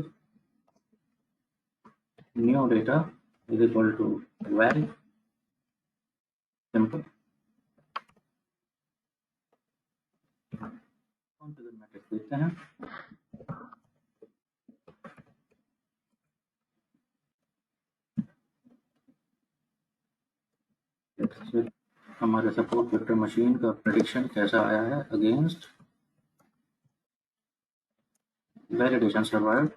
New data is equal to val. Simple. Configure matrix देखते हैं। Let's check हमारे सपोर्ट वेक्टर मशीन का प्रेडिक्शन कैसा आया है against validation survived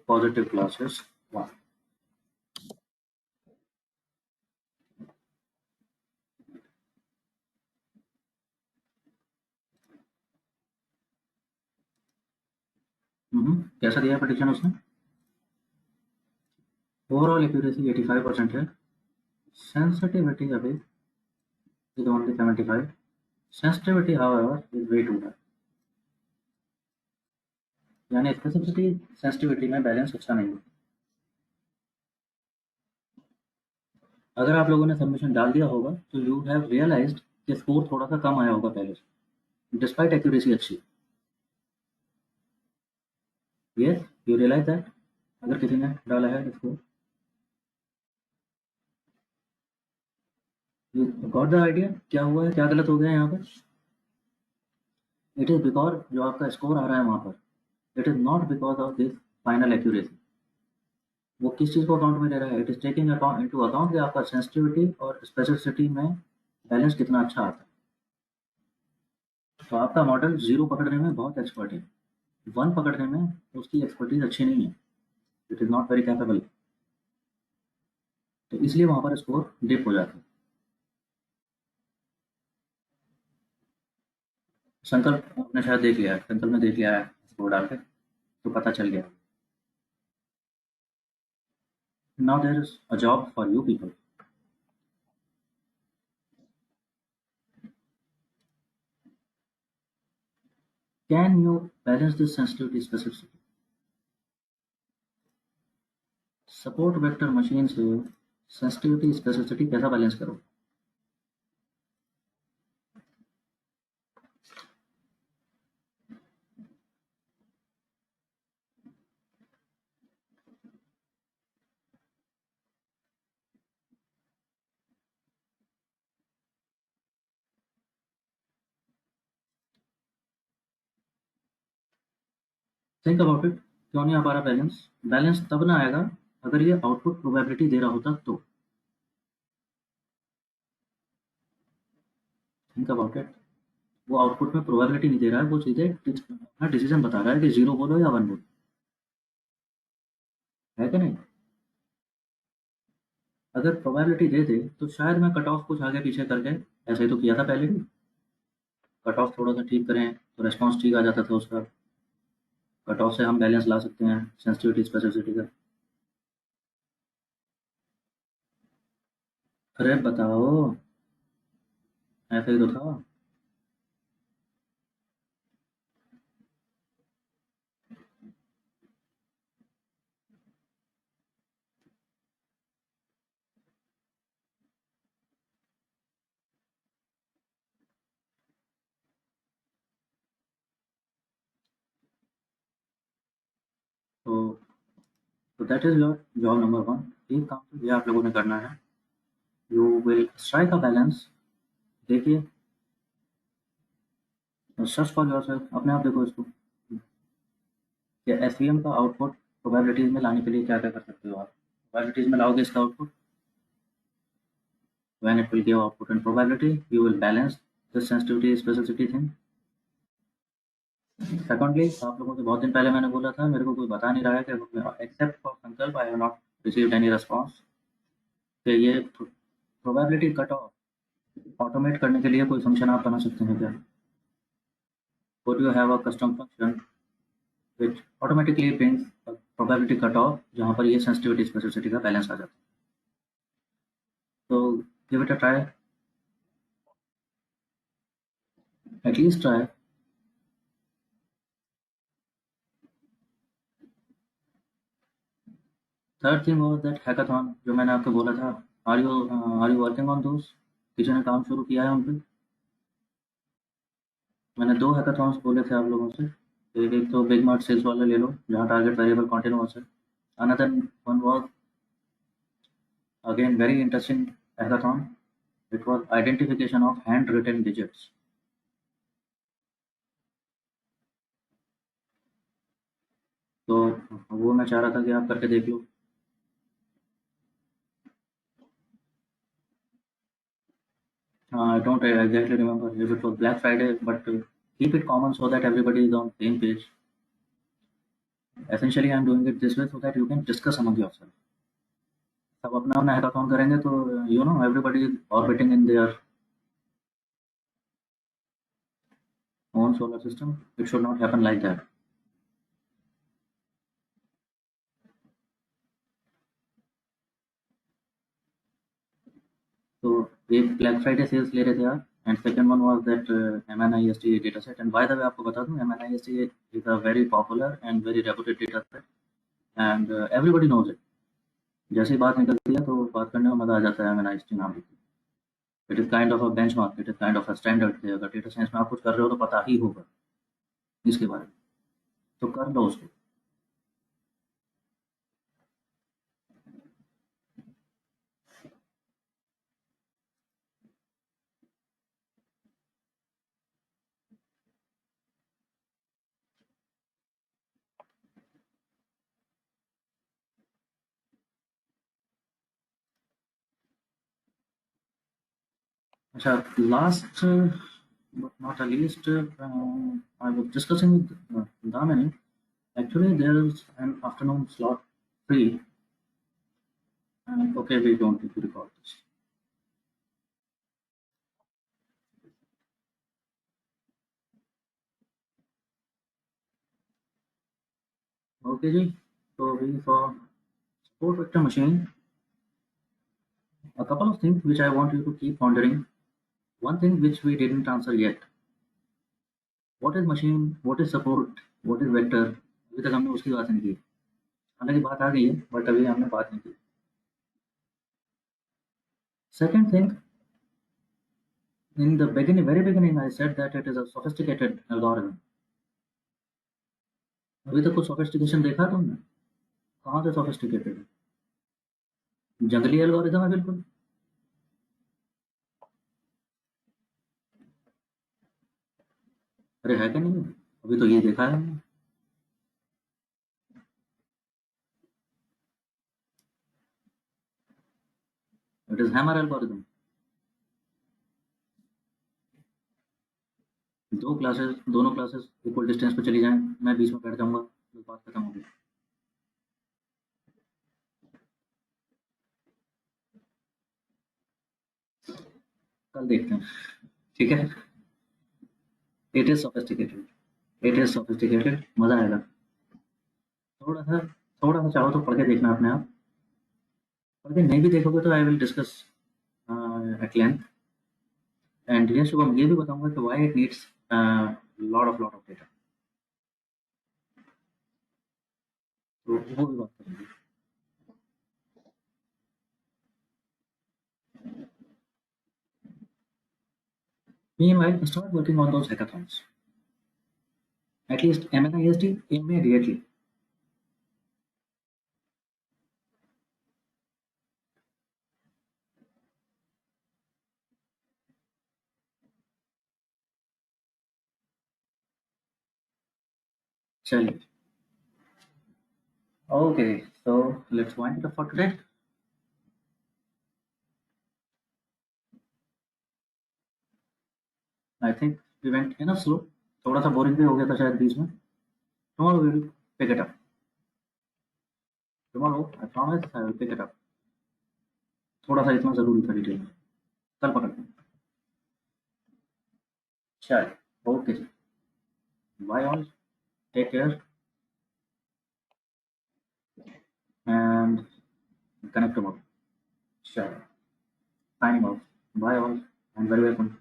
positive classes 1। कैसा दिया प्रेडिक्शन उसने? ओवरऑल एक्यूरेसी 85% है, सेंसिटिविटी अभी is only 75. Sensitivity, however, is way too high. यानी स्पेसिफिसिटी सेंसिटिविटी में बैलेंस अच्छा नहीं है। अगर आप लोगों ने सबमिशन डाल दिया होगा तो यू हैव रियलाइज्ड कि स्कोर थोड़ा सा कम आया होगा पहले से, डिस्पाइट एक्यूरेसी अच्छी। Yes, you realize that. अगर किसी ने डाला है score, you got the idea क्या हुआ है, क्या गलत हो गया है यहाँ पर। इट इज बिकॉज जो आपका स्कोर आ रहा है वहाँ पर, it is not because of this final accuracy. वो किस चीज़ को अकाउंट में ले रहा है? It is taking account into account कि आपका सेंसिटिविटी और स्पेसिफिसिटी में बैलेंस कितना अच्छा आता है। तो आपका मॉडल 0 पकड़ने में बहुत एक्सपर्ट है, 1 पकड़ने में उसकी एक्सपर्टीज अच्छी नहीं है, it is not very capable. तो इसलिए वहाँ पर स्कोर डिप हो जाता है। संकल्प आपने शायद देख लिया है, संकल्प ने देख लिया है स्कोर डाल के, तो पता चल गया। Now there is a job for you people. Can you balance this sensitivity specificity? Support vector machine से सेंसिटिविटी स्पेसिफिसिटी कैसा बैलेंस करो? Think about it. क्यों नहीं आ पा रहा बैलेंस? बैलेंस तब ना आएगा अगर ये आउटपुट प्रोबेबिलिटी दे रहा होता तो। Think about it. वो आउटपुट में प्रोबेबिलिटी नहीं दे रहा है, वो सीधे अपना डिसीजन बता रहा है कि 0 बोलो या 1 बोलो, है कि नहीं? अगर प्रोबेबिलिटी दे दे तो शायद मैं कट ऑफ कुछ आगे पीछे करके, ऐसे ही तो किया था पहले भी, कट ऑफ थोड़ा सा ठीक करें तो रिस्पॉन्स ठीक आ जाता था उसका। कट ऑफ से हम बैलेंस ला सकते हैं सेंसिटिविटी स्पेसिफिसिटी का। अरे बताओ, ऐसा ही तो था। तो that is your job number one. एक काम तो ये आप लोगों ने करना है, you will strike a balance. देखिए, सर्च फॉर योरसेल्फ, अपने आप देखो इसको कि एसवीएम का आउटपुट प्रोबेबिलिटीज में लाने के लिए क्या क्या कर सकते हो आप। प्रोबेबिलिटीज में लाओगे इसका output, when it will give output and probability, you will balance the sensitivity specificity thing. Secondly, आप लोगों से बहुत दिन पहले मैंने बोला था, मेरे को कोई बता नहीं रहा है कि एक्सेप्ट फॉर संकल्प I have not received any response, कि ये प्रोबेबिलिटी कट ऑफ ऑटोमेट करने के लिए कोई फंक्शन आप बना सकते हैं क्या? Would you have a custom function which automatically brings a probability cut off जहाँ पर ये sensitivity specificity का बैलेंस आ जाता है? तो give it a try, at least try. Third thing was that hackathon जो मैंने आपको बोला था, are you working on those? किसी ने काम शुरू किया है उन पे? मैंने 2 हैकाथॉन्स बोले थे आप लोगों से। एक तो बिग मार्ट सेल्स वाला ले लो, जहाँ टारगेट वेरिएबल कंटीन्यूअस है। Another one was again very interesting hackathon, it was identification of hand written digits. तो वो मैं चाह रहा था कि आप करके देख लो। I don't exactly remember if it was black Friday, but keep it common so that everybody is on same page. Essentially, I'm doing it this way so that you can discuss among yourself. सब अपना अपना hackathon करेंगे तो you know everybody is orbiting in their own solar system. It should not happen like that. तो एक black Friday sales ले रहे थे आप, and second one was that MNIST data set. And by the way आपको बता दूं, MNIST is a very popular and very reputed data set, and everybody knows it. जैसे ही बात निकलती है तो बात करने में मजा आ जाता है MNIST नाम की। It is kind of a benchmark, it is kind of a standard. अगर डेटा साइंस में आप कुछ कर रहे हो तो पता ही होगा इसके बारे में, तो कर लो उसको। अच्छा, last but not the least, I was discussing with Damini. Actually, there is an afternoon slot free, and okay, we don't need to record this. Okay, ji. So we saw support vector machine. A couple of things which I want you to keep pondering. One thing which we didn't answer yet. What is machine? What is support? What is vector? अभी तक हमने उसकी बात नहीं की। हालांकि बात आ गई है, बट अभी हमने बात नहीं की। Second thing, in the beginning, very beginning, I said that it is a sophisticated algorithm. अभी तक कुछ सोफिस्टिकेशन देखा तुमने? कहाँ से सोफिस्टिकेटेड है? जंगली एल्गोरिदम है बिल्कुल। अरे है क्या नहीं है? अभी तो ये देखा है हमने। It is hammer algorithm. दोनों क्लासेस इक्वल डिस्टेंस पे चली जाएं, मैं बीच में बैठ जाऊंगा, बस बात खत्म होगी। कल देखते हैं, ठीक है। It is sophisticated, it is sophisticated, मजा आएगा। थोड़ा सा, थोड़ा सा चाहो तो पढ़ के देखना अपने आप। पढ़ के नहीं भी देखोगे तो I will discuss at length. And ये शुभम, ये भी बताऊंगा कि why it needs lot of data, तो वो भी बात करेंगे। Meanwhile, start working on those hackathons. At least MNIST immediately. Chaliye. Okay, so let's wind it up for today. I think we went enough slow. थोड़ा सा boring भी हो गया था शायद बीच में। Tomorrow we will pick it up. Tomorrow, I promise I will pick it up. थोड़ा सा इतना जरूरी था डिटेल में। कल पकड़ते हैं। चलिए, okay ji. Bye all. Take care and connect tomorrow. Sure. Signing off. Bye all and very welcome.